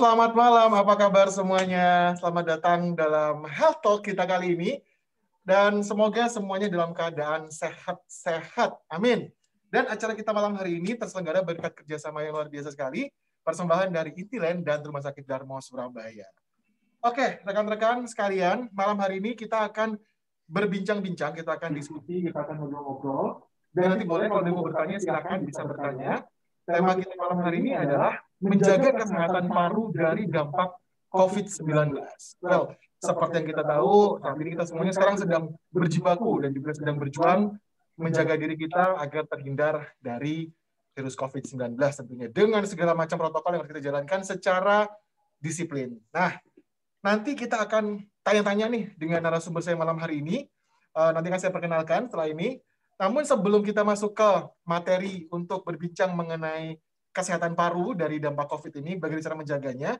selamat malam. Apa kabar semuanya? Selamat datang dalam Health Talk kita kali ini. Dan semoga semuanya dalam keadaan sehat-sehat. Amin. Dan acara kita malam hari ini terselenggara berkat kerjasama yang luar biasa sekali. Persembahan dari Intiland dan Rumah Sakit Darmo Surabaya. Oke, rekan-rekan sekalian, malam hari ini kita akan berbincang-bincang, kita akan diskusi, kita akan ngobrol-ngobrol. Dan nanti boleh kalau mau bertanya, silakan bisa bertanya. Tema kita malam hari ini adalah menjaga kesehatan paru dari dampak COVID-19. Well, seperti yang kita tahu, saat ini kita semuanya sekarang sedang berjibaku dan juga sedang berjuang menjaga diri kita agar terhindar dari virus COVID-19 tentunya. Dengan segala macam protokol yang harus kita jalankan secara disiplin. Nah, nanti kita akan tanya-tanya nih dengan narasumber saya malam hari ini. Nanti akan saya perkenalkan setelah ini. Namun sebelum kita masuk ke materi untuk berbincang mengenai kesehatan paru dari dampak COVID ini, bagaimana cara menjaganya,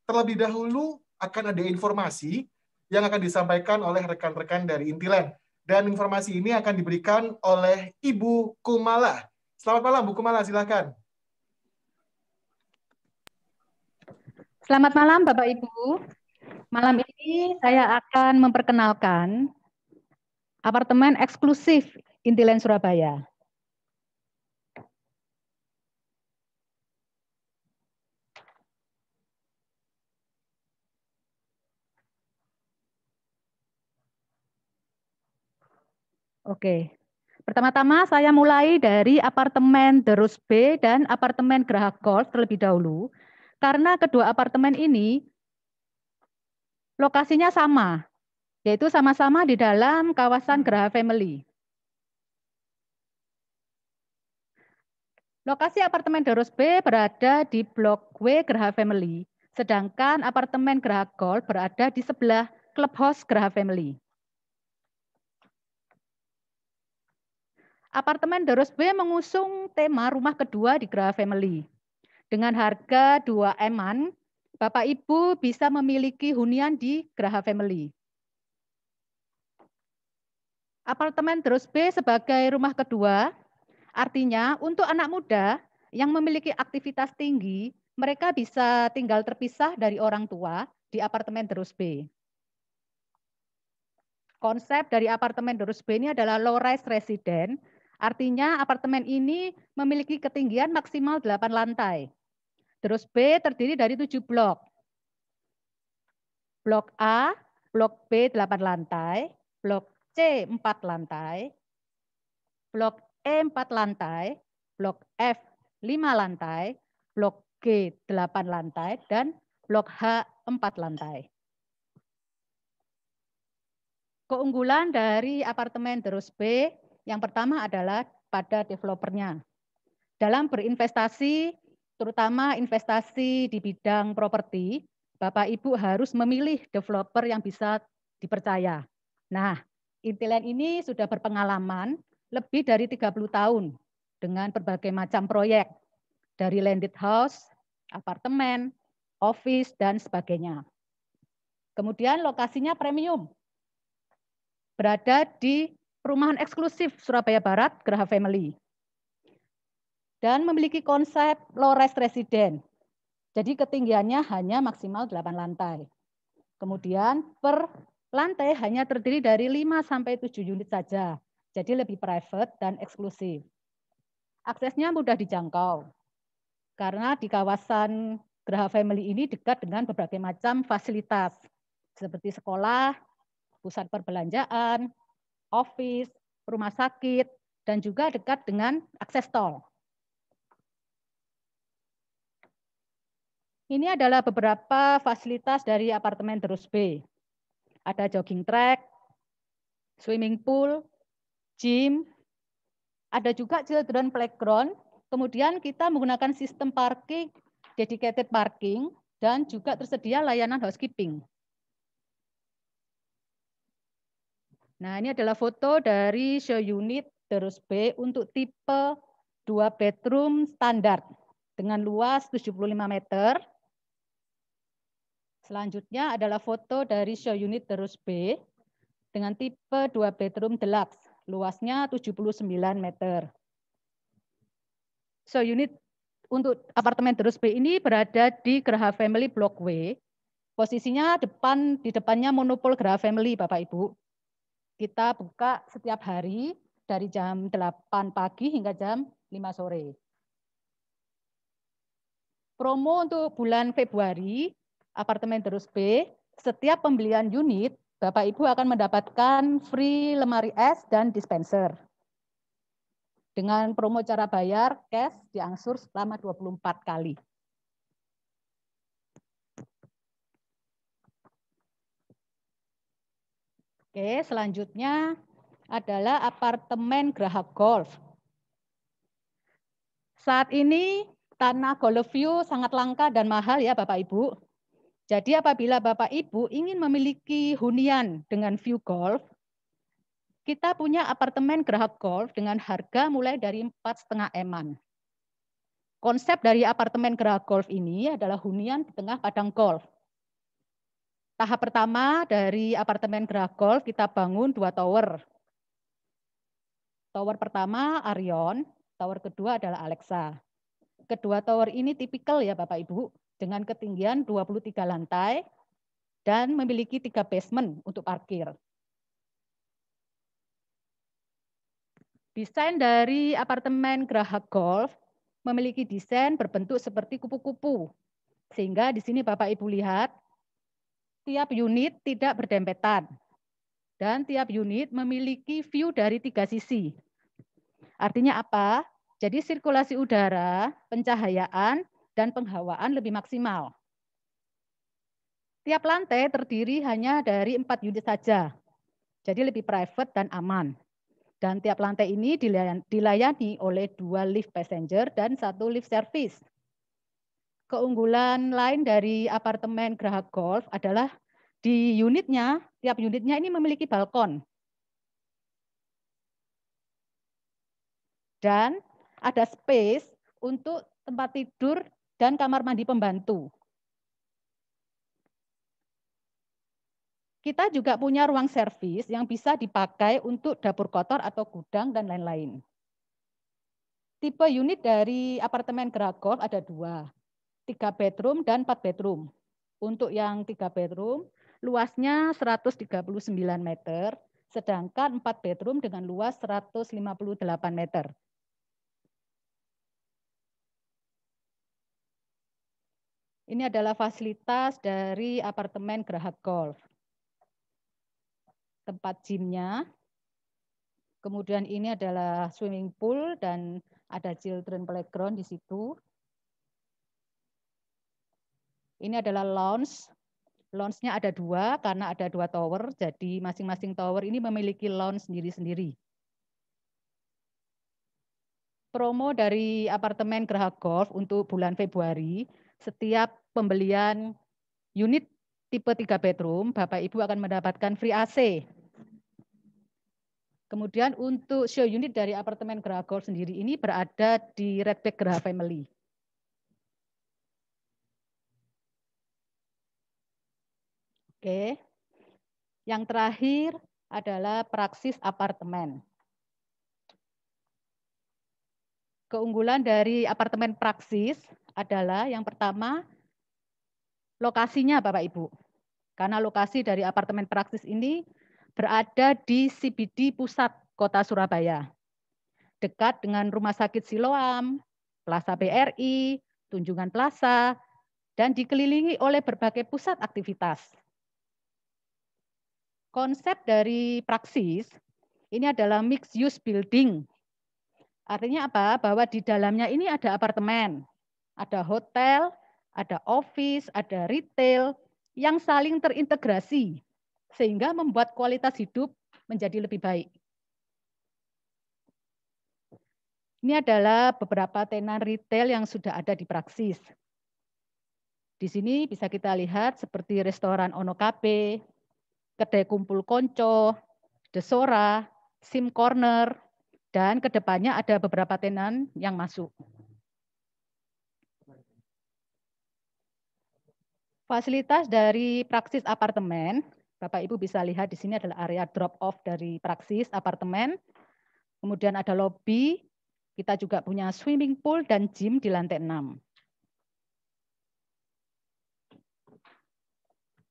terlebih dahulu akan ada informasi yang akan disampaikan oleh rekan-rekan dari Intiland. Dan informasi ini akan diberikan oleh Ibu Kumala. Selamat malam, Bu Kumala, silakan. Selamat malam, Bapak Ibu. Malam ini saya akan memperkenalkan apartemen eksklusif Intiland Surabaya. Oke, pertama-tama saya mulai dari apartemen The Rose B dan apartemen Geraha Golf terlebih dahulu, karena kedua apartemen ini lokasinya sama, yaitu sama-sama di dalam kawasan Geraha Family. Lokasi apartemen The Rose B berada di Blok W Geraha Family, sedangkan apartemen Geraha Golf berada di sebelah Clubhouse Geraha Family. Apartemen The Rose B mengusung tema rumah kedua di Geraha Family. Dengan harga 2 M-an, Bapak Ibu bisa memiliki hunian di Geraha Family. Apartemen The Rose B sebagai rumah kedua, artinya untuk anak muda yang memiliki aktivitas tinggi, mereka bisa tinggal terpisah dari orang tua di apartemen The Rose B. Konsep dari apartemen The Rose B ini adalah low rise resident, artinya apartemen ini memiliki ketinggian maksimal 8 lantai. The Rose B terdiri dari 7 blok. Blok A, blok B 8 lantai, blok C 4 lantai, blok E 4 lantai, blok F 5 lantai, blok G 8 lantai, dan blok H 4 lantai. Keunggulan dari apartemen The Rose B yang pertama adalah pada developernya. Dalam berinvestasi, terutama investasi di bidang properti, Bapak Ibu harus memilih developer yang bisa dipercaya. Nah, Intiland ini sudah berpengalaman lebih dari 30 tahun dengan berbagai macam proyek, dari landed house, apartemen, office, dan sebagainya. Kemudian lokasinya premium, berada di perumahan eksklusif Surabaya Barat, Geraha Family. Dan memiliki konsep low rise resident. Jadi ketinggiannya hanya maksimal 8 lantai. Kemudian per lantai hanya terdiri dari 5 sampai 7 unit saja. Jadi lebih private dan eksklusif. Aksesnya mudah dijangkau. Karena di kawasan Geraha Family ini dekat dengan berbagai macam fasilitas seperti sekolah, pusat perbelanjaan, office, rumah sakit, dan juga dekat dengan akses tol. Ini adalah beberapa fasilitas dari apartemen The Rose B. Ada jogging track, swimming pool, gym, ada juga children playground. Kemudian kita menggunakan sistem parking, dedicated parking, dan juga tersedia layanan housekeeping. Nah, ini adalah foto dari show unit The Rose B untuk tipe 2 bedroom standar dengan luas 75 meter. Selanjutnya adalah foto dari show unit The Rose B dengan tipe 2 bedroom deluxe, luasnya 79 meter. Show unit untuk apartemen terus B ini berada di Geraha Family Block W. Posisinya di depannya monopol Geraha Family, Bapak Ibu. Kita buka setiap hari dari jam 8 pagi hingga jam 5 sore. Promo untuk bulan Februari, apartemen terus B, setiap pembelian unit, Bapak Ibu akan mendapatkan free lemari es dan dispenser. Dengan promo cara bayar cash diangsur selama 24 kali. Oke, selanjutnya adalah apartemen Geraha Golf. Saat ini tanah golf view sangat langka dan mahal ya Bapak Ibu. Jadi apabila Bapak Ibu ingin memiliki hunian dengan view golf, kita punya apartemen Geraha Golf dengan harga mulai dari 4,5 M-an. Konsep dari apartemen Geraha Golf ini adalah hunian di tengah padang golf. Tahap pertama dari apartemen Geraha Golf kita bangun 2 tower. Tower pertama Arion, tower kedua adalah Alexa. Kedua tower ini tipikal ya Bapak Ibu, dengan ketinggian 23 lantai dan memiliki 3 basement untuk parkir. Desain dari apartemen Geraha Golf memiliki desain berbentuk seperti kupu-kupu. Sehingga di sini Bapak Ibu lihat, tiap unit tidak berdempetan. Dan tiap unit memiliki view dari 3 sisi. Artinya apa? Jadi sirkulasi udara, pencahayaan, dan penghawaan lebih maksimal. Tiap lantai terdiri hanya dari 4 unit saja. Jadi lebih private dan aman. Dan tiap lantai ini dilayani oleh 2 lift passenger dan 1 lift service. Keunggulan lain dari apartemen Geraha Golf adalah di unitnya, tiap unitnya ini memiliki balkon. Dan ada space untuk tempat tidur dan kamar mandi pembantu. Kita juga punya ruang servis yang bisa dipakai untuk dapur kotor atau gudang dan lain-lain. Tipe unit dari apartemen Geraha Golf ada 2, 3 bedroom dan 4 bedroom. Untuk yang 3 bedroom, luasnya 139 meter, sedangkan 4 bedroom dengan luas 158 meter. Ini adalah fasilitas dari apartemen Geraha Golf. Tempat gymnya, kemudian ini adalah swimming pool dan ada children playground di situ. Ini adalah lounge. Lounge-nya ada 2 karena ada 2 tower, jadi masing-masing tower ini memiliki lounge sendiri-sendiri. Promo dari apartemen Geraha Golf untuk bulan Februari, setiap pembelian unit tipe 3 bedroom, Bapak Ibu akan mendapatkan free AC. Kemudian untuk show unit dari apartemen Geraha Golf sendiri ini berada di Redback Geraha Family. Oke. Yang terakhir adalah Praksis Apartemen. Keunggulan dari apartemen Praksis adalah yang pertama, lokasinya Bapak Ibu. Karena lokasi dari apartemen Praksis ini berada di CBD pusat kota Surabaya. Dekat dengan Rumah Sakit Siloam, Plaza BRI, Tunjungan Plaza, dan dikelilingi oleh berbagai pusat aktivitas. Konsep dari Praksis ini adalah mixed use building. Artinya apa? Bahwa di dalamnya ini ada apartemen, ada hotel, ada office, ada retail yang saling terintegrasi sehingga membuat kualitas hidup menjadi lebih baik. Ini adalah beberapa tenan retail yang sudah ada di Praksis. Di sini bisa kita lihat seperti restoran Ono Cafe, Kedai Kumpul Konco, Desora, Sim Corner, dan kedepannya ada beberapa tenan yang masuk. Fasilitas dari Praksis Apartemen, Bapak Ibu bisa lihat di sini adalah area drop off dari Praksis Apartemen. Kemudian ada lobby, Kita juga punya swimming pool dan gym di lantai 6.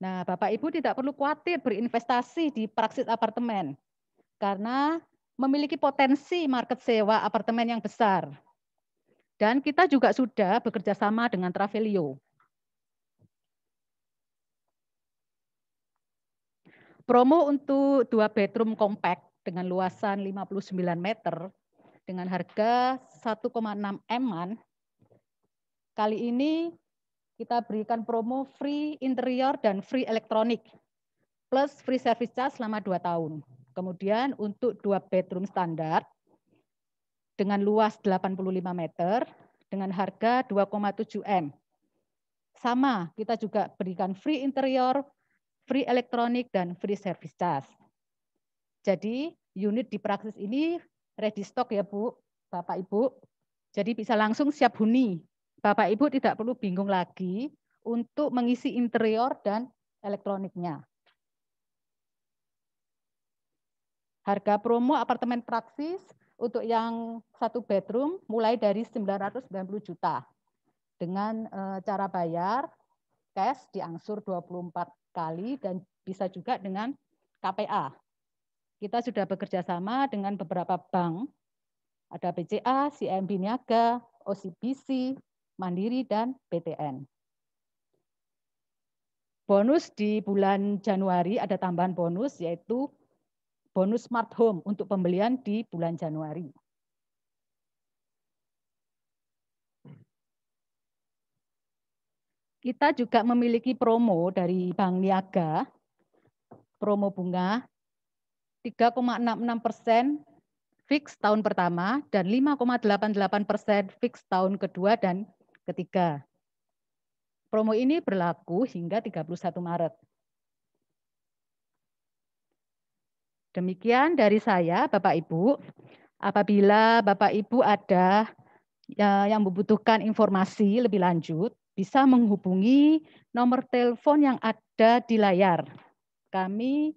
Nah, Bapak Ibu tidak perlu khawatir berinvestasi di Praxis Apartemen karena memiliki potensi market sewa apartemen yang besar. Dan kita juga sudah bekerja sama dengan Travelio. Promo untuk 2 bedroom compact dengan luasan 59 meter dengan harga 1,6 M-an. Kali ini kita berikan promo free interior dan free elektronik plus free service charge selama 2 tahun. Kemudian untuk 2 bedroom standar dengan luas 85 meter dengan harga 2,7 M. Sama, kita juga berikan free interior, free elektronik, dan free service charge. Jadi unit di Praxis ini ready stock ya Bu, Bapak Ibu. Jadi bisa langsung siap huni. Bapak Ibu tidak perlu bingung lagi untuk mengisi interior dan elektroniknya. Harga promo apartemen Praxis untuk yang 1 bedroom mulai dari 990 juta. Dengan cara bayar cash diangsur 24 kali dan bisa juga dengan KPA. Kita sudah bekerja sama dengan beberapa bank, ada BCA, CIMB Niaga, OCBC, Mandiri, dan BTN. Bonus di bulan Januari ada tambahan bonus yaitu bonus smart home untuk pembelian di bulan Januari. Kita juga memiliki promo dari Bank Niaga, promo bunga 3,66% fix tahun pertama dan 5,88% fix tahun kedua dan ketiga. Promo ini berlaku hingga 31 Maret. Demikian dari saya, Bapak Ibu. Apabila Bapak Ibu ada yang membutuhkan informasi lebih lanjut, bisa menghubungi nomor telepon yang ada di layar. Kami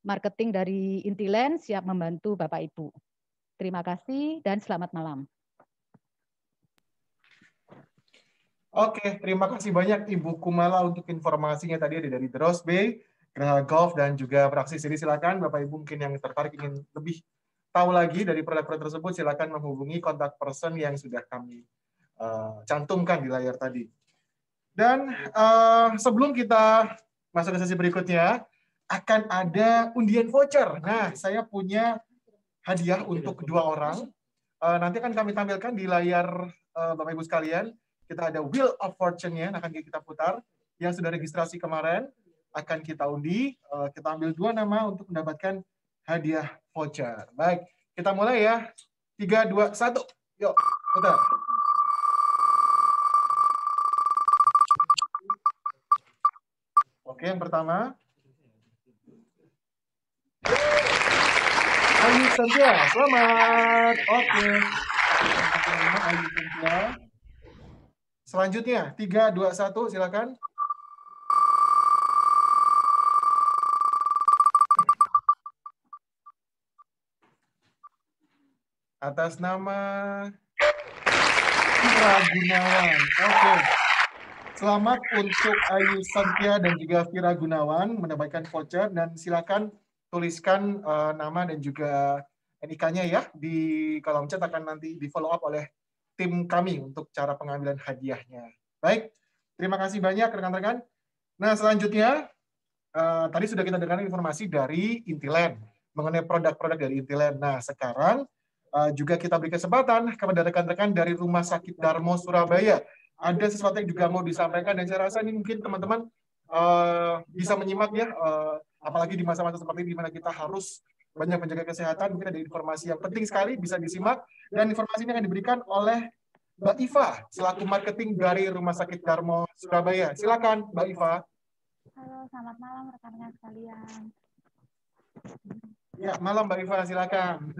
marketing dari Intiland siap membantu Bapak Ibu. Terima kasih dan selamat malam. Oke, terima kasih banyak Ibu Kumala untuk informasinya tadi dari Drosbe Bay, Geraha Golf, dan juga Praxis. Jadi silakan Bapak Ibu mungkin yang tertarik ingin lebih tahu lagi dari produk-produk tersebut, silakan menghubungi kontak person yang sudah kami cantumkan di layar tadi. Dan sebelum kita masuk ke sesi berikutnya, akan ada undian voucher. Nah, saya punya hadiah untuk kedua orang. Nanti akan kami tampilkan di layar Bapak Ibu sekalian. Kita ada Wheel of Fortune-nya, akan kita putar. Yang sudah registrasi kemarin, akan kita undi. Kita ambil 2 nama untuk mendapatkan hadiah voucher. Baik, kita mulai ya. 3, 2, 1. Yuk, putar. Oke, yang pertama. Ayu Santia, selamat. Oke. Ayu Santia. Selanjutnya, 3, 2, 1, silakan. Atas nama Fira Gunawan. Oke. Selamat untuk Ayu Santia dan juga Fira Gunawan mendapatkan voucher, dan silakan tuliskan nama dan juga NIK-nya ya di kolom chat, akan nanti di follow up oleh tim kami untuk cara pengambilan hadiahnya. Baik, terima kasih banyak rekan-rekan. Nah, selanjutnya tadi sudah kita dengar informasi dari Intiland mengenai produk-produk dari Intiland. Nah, sekarang juga kita beri kesempatan kepada rekan-rekan dari Rumah Sakit Darmo Surabaya. Ada sesuatu yang juga mau disampaikan, dan saya rasa ini mungkin teman-teman bisa menyimak ya, apalagi di masa-masa seperti ini di mana kita harus banyak menjaga kesehatan. Mungkin ada informasi yang penting sekali bisa disimak, dan informasi ini akan diberikan oleh Mbak Iva selaku marketing dari Rumah Sakit Darmo Surabaya. Silakan Mbak Iva. Halo, selamat malam rekan-rekan sekalian. Ya, malam Mbak Iva, silakan.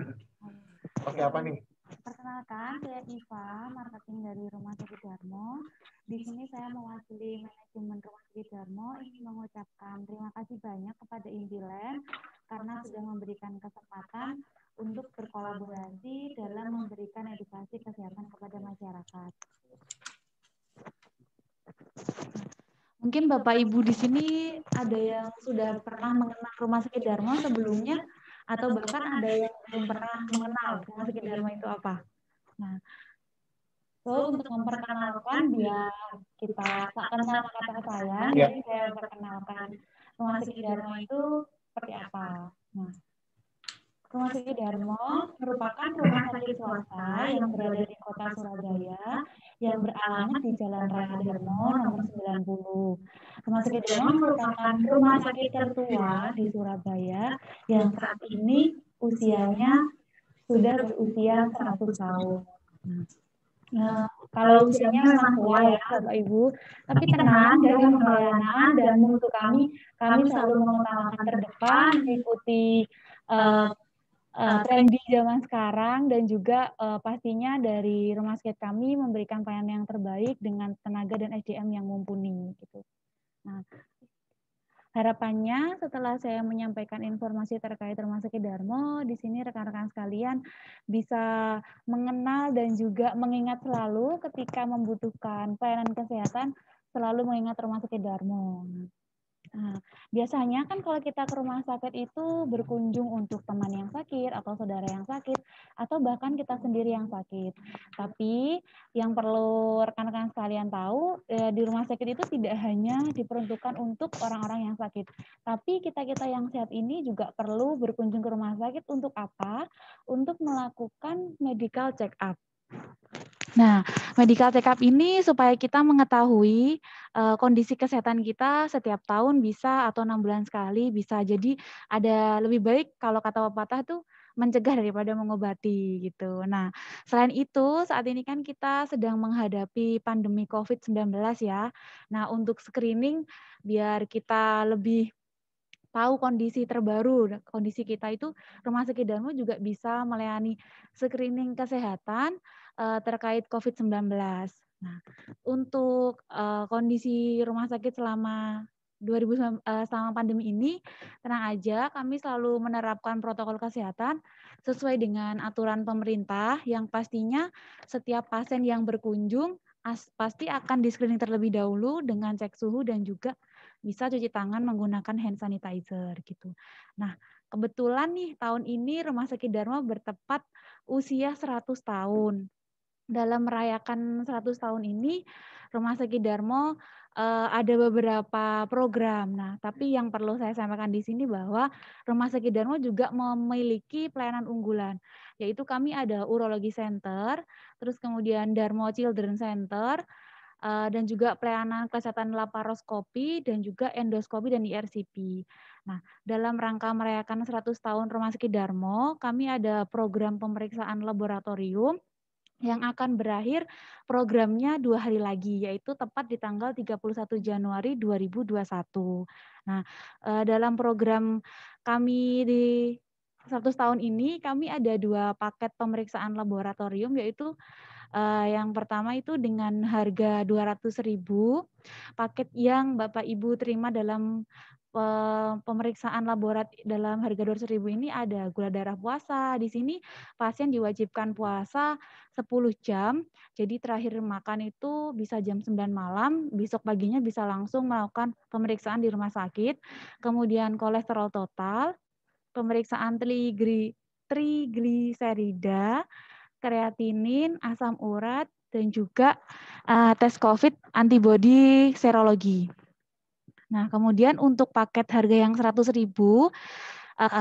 Oke, apa nih? Perkenalkan, saya Iva, marketing dari Rumah Sakit Darmo. Di sini saya mewakili manajemen Rumah Sakit Darmo ingin mengucapkan terima kasih banyak kepada Intiland karena sudah memberikan kesempatan untuk berkolaborasi dalam memberikan edukasi Mungkin Bapak Ibu di sini ada yang sudah pernah mengenal Rumah Sakit Dharma sebelumnya, atau bahkan ada yang belum pernah mengenal Rumah Sakit Dharma itu apa. Nah, so untuk memperkenalkan biar kita tak kenal kata saya, jadi saya perkenalkan Rumah Sakit Dharma itu seperti apa. Nah, Rumah Sakit Dharma merupakan rumah sakit swasta yang berada di kota Surabaya yang beralamat di Jalan Raya Darmo nomor 90. Rumah Sakit Dharma merupakan rumah sakit tertua di Surabaya yang saat ini usianya sudah berusia 100 tahun. Nah, kalau usianya memang tua ya Bapak Ibu, tapi tenang dalam pelayanan dan mutu kami selalu mengutamakan terdepan, mengikuti tren di zaman sekarang, dan juga pastinya dari rumah sakit kami memberikan pelayanan yang terbaik dengan tenaga dan SDM yang mumpuni gitu. Nah, harapannya setelah saya menyampaikan informasi terkait Rumah Sakit Darmo, di sini rekan-rekan sekalian bisa mengenal dan juga mengingat selalu ketika membutuhkan pelayanan kesehatan, selalu mengingat Rumah Sakit Darmo. Nah, biasanya kan kalau kita ke rumah sakit itu berkunjung untuk teman yang sakit atau saudara yang sakit atau bahkan kita sendiri yang sakit. Tapi yang perlu rekan-rekan sekalian tahu, di rumah sakit itu tidak hanya diperuntukkan untuk orang-orang yang sakit. Tapi kita-kita yang sehat ini juga perlu berkunjung ke rumah sakit untuk apa? Untuk melakukan medical check up. Nah, medical check-up ini supaya kita mengetahui kondisi kesehatan kita setiap tahun bisa atau 6 bulan sekali bisa. Jadi ada lebih baik kalau kata pepatah tuh mencegah daripada mengobati gitu. Nah, selain itu saat ini kan kita sedang menghadapi pandemi COVID-19 ya. Nah, untuk screening biar kita lebih tahu kondisi terbaru, kondisi kita itu Rumah Sakit Darmo juga bisa melayani screening kesehatan terkait COVID-19. Nah, untuk kondisi rumah sakit selama selama pandemi ini, tenang aja, kami selalu menerapkan protokol kesehatan sesuai dengan aturan pemerintah yang pastinya setiap pasien yang berkunjung pasti akan di-screening terlebih dahulu dengan cek suhu dan juga bisa cuci tangan menggunakan hand sanitizer gitu. Nah, kebetulan nih tahun ini Rumah Sakit Dharma bertepat usia 100 tahun. Dalam merayakan 100 tahun ini, Rumah Sakit Darmo ada beberapa program. Nah, tapi yang perlu saya sampaikan di sini bahwa Rumah Sakit Darmo juga memiliki pelayanan unggulan, yaitu kami ada Urologi Center, terus kemudian Darmo Children Center, dan juga pelayanan kesehatan laparoskopi dan juga endoskopi dan IRCP. Nah, dalam rangka merayakan 100 tahun Rumah Sakit Darmo, kami ada program pemeriksaan laboratorium yang akan berakhir programnya 2 hari lagi, yaitu tepat di tanggal 31 Januari 2021. Nah, dalam program kami di 100 tahun ini, kami ada 2 paket pemeriksaan laboratorium, yaitu yang pertama itu dengan harga 200.000, paket yang Bapak Ibu terima dalam pemeriksaan laborat dalam harga 200.000 ini ada gula darah puasa. Di sini pasien diwajibkan puasa 10 jam. Jadi terakhir makan itu bisa jam 9 malam, besok paginya bisa langsung melakukan pemeriksaan di rumah sakit. Kemudian kolesterol total, pemeriksaan trigliserida, kreatinin, asam urat, dan juga tes COVID antibody serologi. Nah, kemudian untuk paket harga yang 100.000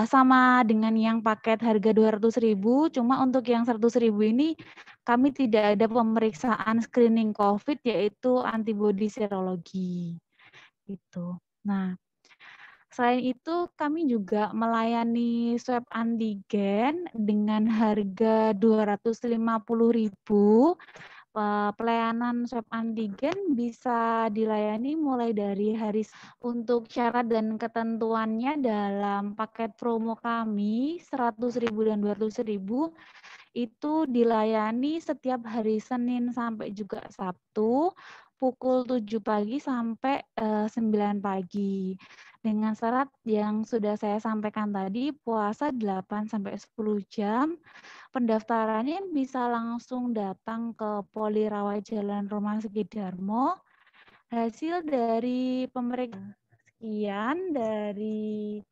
sama dengan yang paket harga 200.000, cuma untuk yang 100.000 ini kami tidak ada pemeriksaan screening COVID, yaitu antibody serologi. Gitu. Nah, selain itu kami juga melayani swab antigen dengan harga 250.000. Pelayanan swab antigen bisa dilayani mulai dari hari. Untuk syarat dan ketentuannya dalam paket promo kami 100.000 dan 200.000 itu dilayani setiap hari Senin sampai juga Sabtu pukul 7 pagi sampai 9 pagi. Dengan syarat yang sudah saya sampaikan tadi, puasa 8 sampai 10 jam. Pendaftarannya bisa langsung datang ke Poli Rawat Jalan Rumah Sakit Darmo. Hasil dari pemeriksaan sekian dari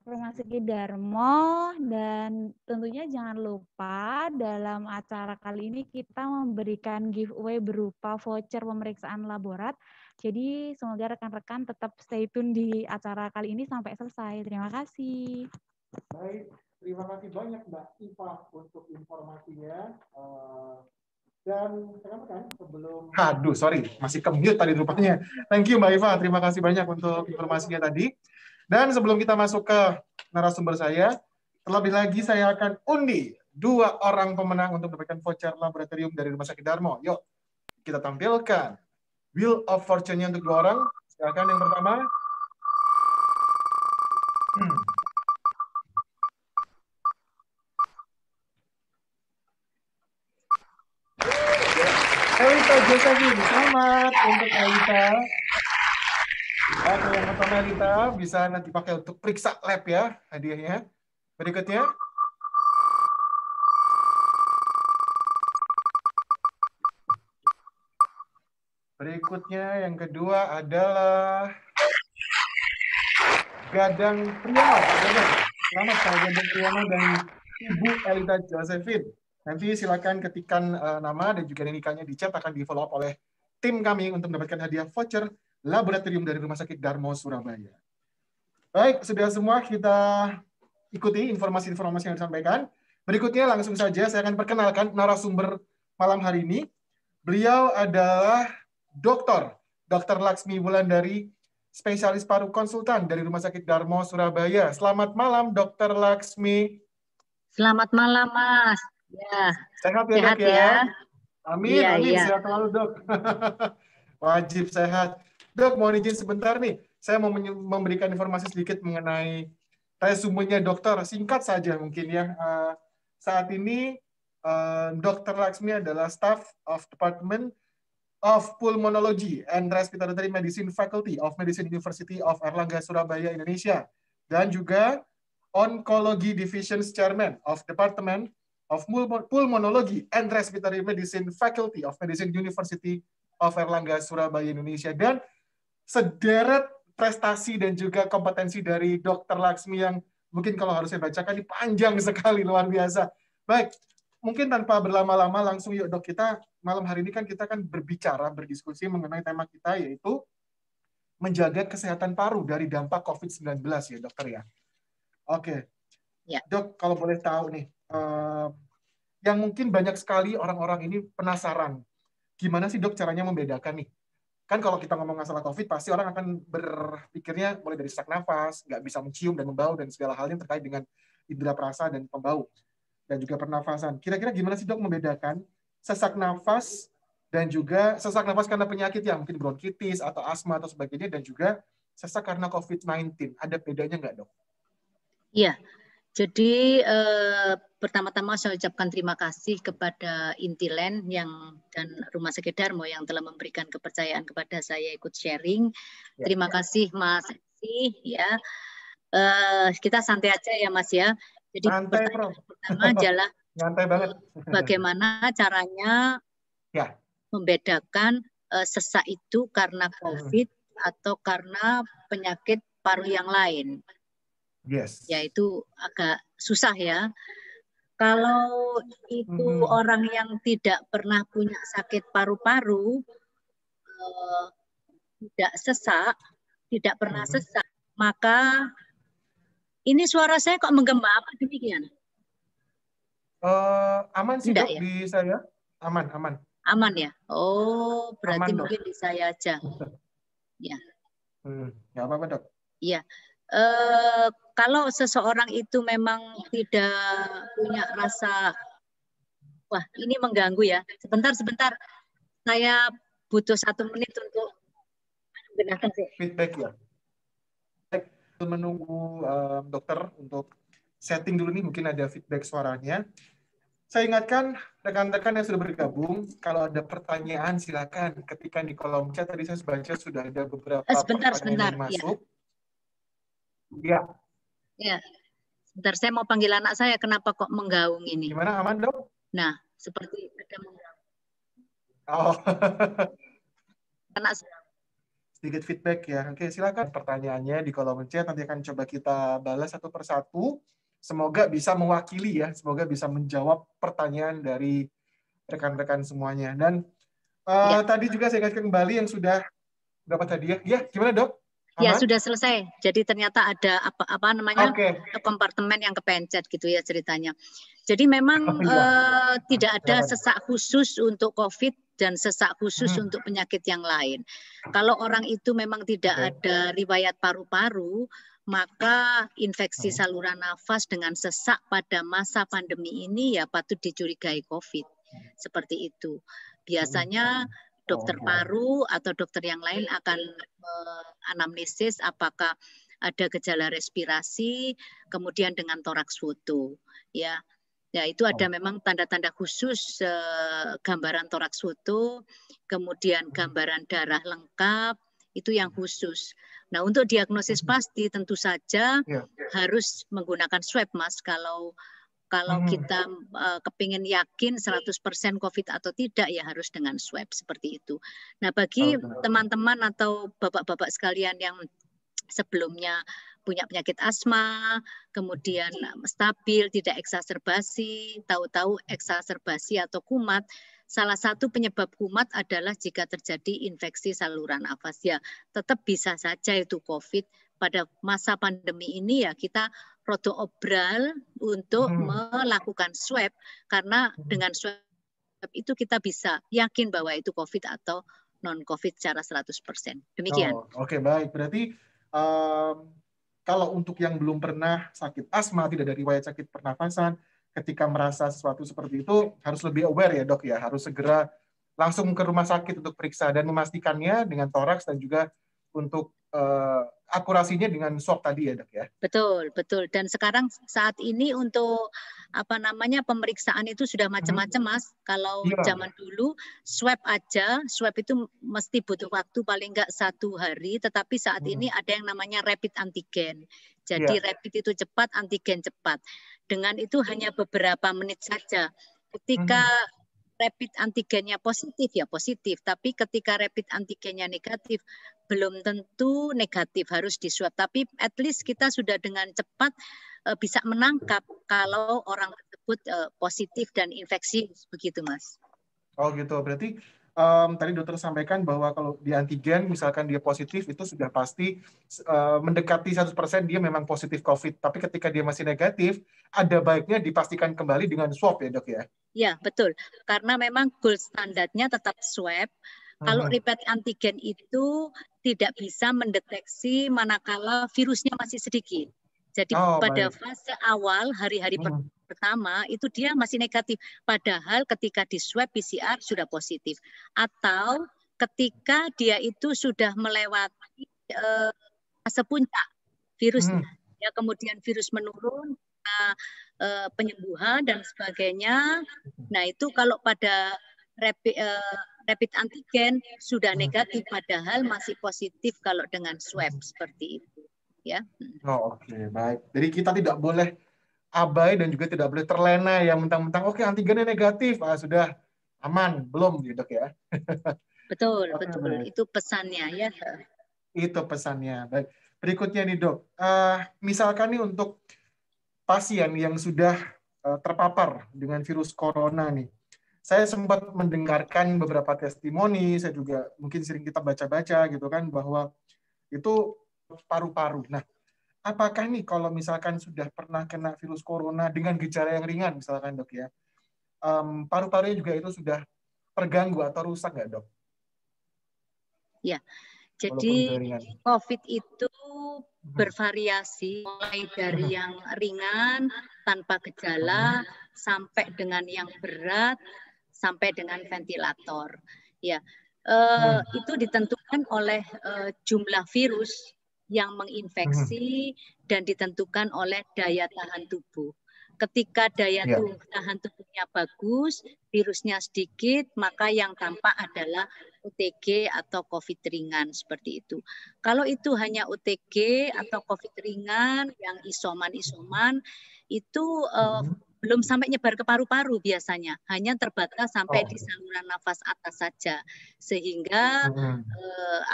Rumah Sakit Darmo, dan tentunya jangan lupa dalam acara kali ini kita memberikan giveaway berupa voucher pemeriksaan laborat. Jadi semoga rekan-rekan tetap stay tune di acara kali ini sampai selesai. Terima kasih. Baik, terima kasih banyak Mbak Iva untuk informasinya. Dan rekan-rekan sebelum... Aduh, sorry, masih ke-mute tadi rupanya. Thank you Mbak Iva, terima kasih banyak untuk informasinya tadi. Dan sebelum kita masuk ke narasumber saya, terlebih lagi saya akan undi 2 orang pemenang untuk mendapatkan voucher laboratorium dari Rumah Sakit Darmo. Yuk, kita tampilkan Wheel of Fortune-nya untuk 2 orang. Silakan yang pertama. Elita Josephine, selamat untuk Elita. Oke, yang pertama Elita bisa nanti pakai untuk periksa lab ya hadiahnya. Berikutnya. Berikutnya yang kedua adalah Gadang Priyono. Selamat Pak Gadang Priyono dan Ibu Elita Josephine. Nanti silakan ketikkan nama dan juga nikahnya di chat, akan di follow up oleh tim kami untuk mendapatkan hadiah voucher laboratorium dari Rumah Sakit Darmo Surabaya. Baik, sudah semua kita ikuti informasi-informasi yang disampaikan. Berikutnya langsung saja saya akan perkenalkan narasumber malam hari ini. Beliau adalah Dr. Laksmi Wulandari, spesialis paru konsultan dari Rumah Sakit Darmo Surabaya. Selamat malam Dr. Laksmi. Selamat malam Mas. Ya. Sehat ya Dok ya. Amin, iya, amin. Iya. Sehat selalu Dok. Wajib sehat. Dok, mohon izin sebentar nih. Saya mau memberikan informasi sedikit mengenai resumenya dokter. Singkat saja mungkin ya. Saat ini Dr. Laksmi adalah staff of Department of Pulmonology and Respiratory Medicine Faculty of Medicine University of Erlangga Surabaya, Indonesia. Dan juga Oncology Division Chairman of Department of Pulmonology and Respiratory Medicine Faculty of Medicine University of Erlangga Surabaya, Indonesia. Dan sederet prestasi dan juga kompetensi dari Dr. Laksmi yang mungkin kalau harus saya bacakan ini panjang sekali, luar biasa. Baik, mungkin tanpa berlama-lama langsung yuk Dok, kita malam hari ini kan kita kan berbicara, berdiskusi mengenai tema kita yaitu menjaga kesehatan paru dari dampak COVID-19 ya Dokter ya. Oke. Ya. Dok, kalau boleh tahu nih, yang mungkin banyak sekali orang-orang ini penasaran, gimana sih Dok caranya membedakan nih? Kan kalau kita ngomong masalah COVID, pasti orang akan berpikirnya mulai dari sesak nafas, nggak bisa mencium dan membau, dan segala hal yang terkait dengan indera perasa dan pembau, dan juga pernafasan. Kira-kira gimana sih Dok membedakan sesak nafas dan juga sesak nafas karena penyakit ya, mungkin bronkitis atau asma atau sebagainya, dan juga sesak karena COVID-19. Ada bedanya nggak Dok? Iya. Jadi pertama-tama saya ucapkan terima kasih kepada Intiland dan Rumah Sakit Darmo yang telah memberikan kepercayaan kepada saya ikut sharing. Ya. Terima kasih Mas Esi ya. Kita santai aja ya Mas ya. Jadi santai, pertanyaan pertama adalah bagaimana caranya membedakan sesak itu karena COVID atau karena penyakit paru yang lain. Yes. Yaitu agak susah ya. Kalau itu orang yang tidak pernah punya sakit paru-paru, tidak sesak, tidak pernah sesak, maka ini suara saya kok menggema apa demikian? Aman sih Dok, ya? Di saya aman. Aman ya. Oh, berarti aman, mungkin di saya aja. Ya. Nggak apa-apa Dok. Iya. Kalau seseorang itu memang tidak punya rasa, wah ini mengganggu ya. Sebentar, saya butuh 1 menit untuk menggunakan feedback ya. Menunggu dokter untuk setting dulu nih, mungkin ada feedback suaranya. Saya ingatkan rekan-rekan yang sudah bergabung, kalau ada pertanyaan silakan ketikkan di kolom chat. Tadi saya baca sudah ada beberapa sebentar, yang masuk. Ya. Ya, sebentar saya mau panggil anak saya. Kenapa kok menggaung ini? Gimana, aman Dok? Nah, seperti ada menggaung. Oh. Anak sedikit feedback ya. Oke, silakan pertanyaannya di kolom chat, nanti akan coba kita balas satu persatu. Semoga bisa mewakili ya, semoga bisa menjawab pertanyaan dari rekan-rekan semuanya. Dan tadi juga saya ingatkan kembali yang sudah dapat hadiah. Ya, gimana Dok? Ya, Aman? sudah selesai. Jadi ternyata ada apa namanya Oke. kompartemen yang kepencet gitu ya ceritanya. Jadi memang tidak ada sesak khusus untuk COVID dan sesak khusus untuk penyakit yang lain. Kalau orang itu memang tidak ada riwayat paru-paru, maka infeksi saluran nafas dengan sesak pada masa pandemi ini ya patut dicurigai COVID. Seperti itu. Biasanya dokter paru atau dokter yang lain akan anamnesis apakah ada gejala respirasi, kemudian dengan toraks foto, ya. Ya, itu ada memang tanda-tanda khusus, gambaran toraks foto, kemudian gambaran darah lengkap, itu yang khusus. Nah, untuk diagnosis pasti tentu saja harus menggunakan swab, Mas. Kalau kita kepingin yakin 100% COVID atau tidak, ya harus dengan swab seperti itu. Nah, bagi teman-teman atau bapak-bapak sekalian yang sebelumnya punya penyakit asma, kemudian stabil, tidak eksaserbasi, tahu-tahu eksaserbasi atau kumat, salah satu penyebab kumat adalah jika terjadi infeksi saluran nafas. Ya, tetap bisa saja itu COVID. Pada masa pandemi ini ya kita rodo obral untuk melakukan swab, karena dengan swab itu kita bisa yakin bahwa itu COVID atau non-COVID secara 100%. Demikian. Oke, baik. Berarti kalau untuk yang belum pernah sakit asma, tidak ada riwayat sakit pernafasan, ketika merasa sesuatu seperti itu harus lebih aware ya Dok ya, harus segera langsung ke rumah sakit untuk periksa dan memastikannya dengan toraks dan juga untuk akurasinya dengan swab tadi ya Dok ya. Betul, betul. Dan sekarang saat ini untuk pemeriksaan itu sudah macam-macam, Mas. Kalau zaman dulu swab aja, swab itu mesti butuh waktu paling enggak 1 hari, tetapi saat ini ada yang namanya rapid antigen. Jadi rapid itu cepat, antigen cepat. Dengan itu hanya beberapa menit saja. Ketika rapid antigennya positif ya positif, tapi ketika rapid antigennya negatif belum tentu negatif, harus diswab. Tapi at least kita sudah dengan cepat bisa menangkap kalau orang tersebut positif dan infeksi, begitu Mas. Oh gitu, berarti tadi dokter sampaikan bahwa kalau di antigen misalkan dia positif itu sudah pasti mendekati 100% dia memang positif COVID. Tapi ketika dia masih negatif, ada baiknya dipastikan kembali dengan swab ya Dok ya? Ya, betul. Karena memang gold standarnya tetap swab. Kalau rapid antigen itu tidak bisa mendeteksi manakala virusnya masih sedikit. Jadi pada fase awal, hari-hari pertama, itu dia masih negatif. Padahal ketika di swab PCR sudah positif. Atau ketika dia itu sudah melewati fase puncak virusnya. Ya, kemudian virus menurun, penyembuhan dan sebagainya. Nah itu kalau pada rapid antigen sudah negatif, padahal masih positif kalau dengan swab seperti itu. Ya. Oke, baik. Jadi kita tidak boleh abai dan juga tidak boleh terlena ya mentang-mentang oke antigennya negatif, sudah aman, belum gitu Dok ya? Betul, betul. Baik. Itu pesannya ya. Itu pesannya. Baik. Berikutnya nih Dok, misalkan nih untuk pasien yang sudah terpapar dengan virus corona nih, saya sempat mendengarkan beberapa testimoni, saya juga mungkin sering kita baca-baca gitu kan, bahwa itu paru-paru. Nah, apakah nih kalau misalkan sudah pernah kena virus corona dengan gejala yang ringan, misalkan Dok ya, paru-parunya juga itu sudah terganggu atau rusak nggak Dok? Ya, jadi COVID itu bervariasi, mulai dari yang ringan, tanpa gejala, sampai dengan yang berat, sampai dengan ventilator. Ya, itu ditentukan oleh jumlah virus yang menginfeksi dan ditentukan oleh daya tahan tubuh. Ketika daya tahan tubuhnya bagus, virusnya sedikit, maka yang tampak adalah OTG atau COVID ringan seperti itu. Kalau itu hanya OTG atau COVID ringan yang isoman-isoman, itu belum sampai nyebar ke paru-paru biasanya, hanya terbatas sampai Oh. di saluran nafas atas saja, sehingga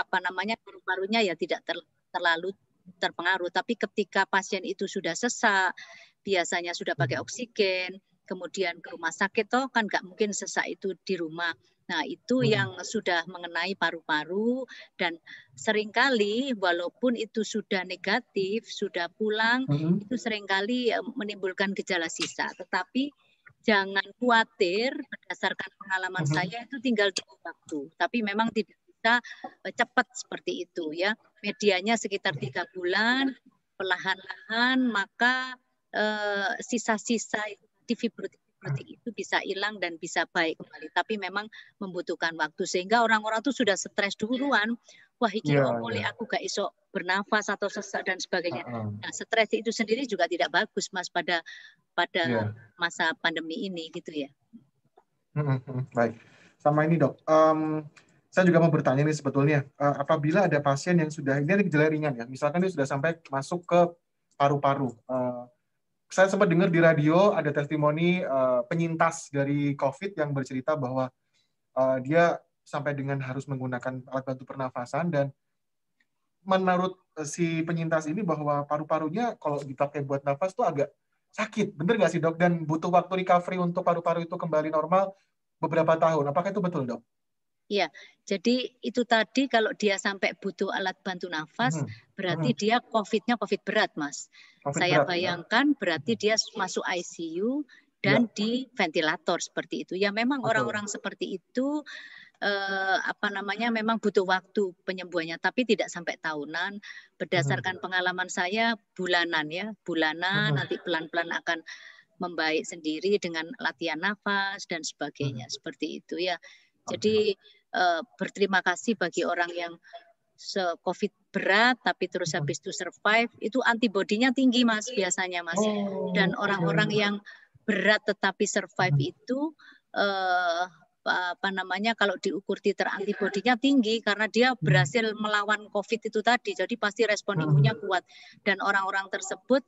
paru-parunya ya tidak terlalu terpengaruh. Tapi ketika pasien itu sudah sesak, biasanya sudah pakai oksigen, kemudian ke rumah sakit, toh kan nggak mungkin sesak itu di rumah. Nah, itu yang sudah mengenai paru-paru, dan seringkali walaupun itu sudah negatif, sudah pulang, itu seringkali menimbulkan gejala sisa. Tetapi jangan khawatir, berdasarkan pengalaman saya itu tinggal tunggu waktu. Tapi memang tidak bisa cepat seperti itu ya. Medianya sekitar 3 bulan, perlahan-lahan maka sisa-sisa fibrotik itu bisa hilang dan bisa baik kembali. Tapi memang membutuhkan waktu, sehingga orang-orang tuh sudah stres duluan. Wah, iki boleh aku gak iso bernafas atau sesak dan sebagainya. Nah, stres itu sendiri juga tidak bagus, Mas, pada masa pandemi ini gitu ya. Baik. Sama ini, Dok. Saya juga mau bertanya nih sebetulnya, apabila ada pasien yang sudah, ini ada gejala ringan ya, misalkan dia sudah sampai masuk ke paru-paru. Saya sempat dengar di radio ada testimoni penyintas dari COVID yang bercerita bahwa dia sampai dengan harus menggunakan alat bantu pernafasan, dan menurut si penyintas ini bahwa paru-parunya kalau dipakai buat nafas tuh agak sakit. Bener nggak sih, Dok? Dan butuh waktu recovery untuk paru-paru itu kembali normal beberapa tahun. Apakah itu betul, Dok? Iya, jadi itu tadi kalau dia sampai butuh alat bantu nafas, berarti dia COVID-nya COVID berat, Mas. Saya bayangkan berarti dia masuk ICU dan di ventilator seperti itu. Ya memang orang-orang seperti itu memang butuh waktu penyembuhannya, tapi tidak sampai tahunan. Berdasarkan pengalaman saya bulanan ya, nanti pelan-pelan akan membaik sendiri dengan latihan nafas dan sebagainya seperti itu ya. Jadi berterima kasih bagi orang yang COVID berat tapi terus habis itu survive, itu antibodinya tinggi, Mas, biasanya, Mas. Dan orang-orang yang berat tetapi survive itu kalau diukur titer antibodinya tinggi karena dia berhasil melawan COVID itu tadi. Jadi pasti respon imunnya kuat, dan orang-orang tersebut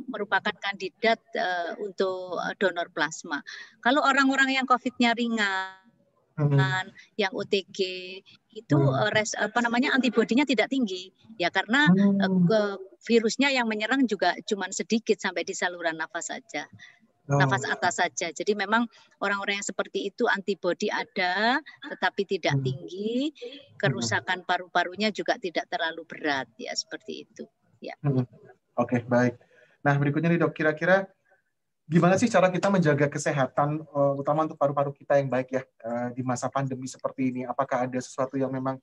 merupakan kandidat untuk donor plasma. Kalau orang-orang yang COVID-nya ringan, yang OTG itu antibodinya tidak tinggi ya, karena virusnya yang menyerang juga cuma sedikit sampai di saluran nafas saja, nafas atas saja. Jadi memang orang-orang yang seperti itu antibodi ada tetapi tidak tinggi, kerusakan paru-parunya juga tidak terlalu berat ya, seperti itu ya. Oke, baik. Nah, berikutnya nih, Dok, kira-kira gimana sih cara kita menjaga kesehatan, utama untuk paru-paru kita yang baik ya, di masa pandemi seperti ini? Apakah ada sesuatu yang memang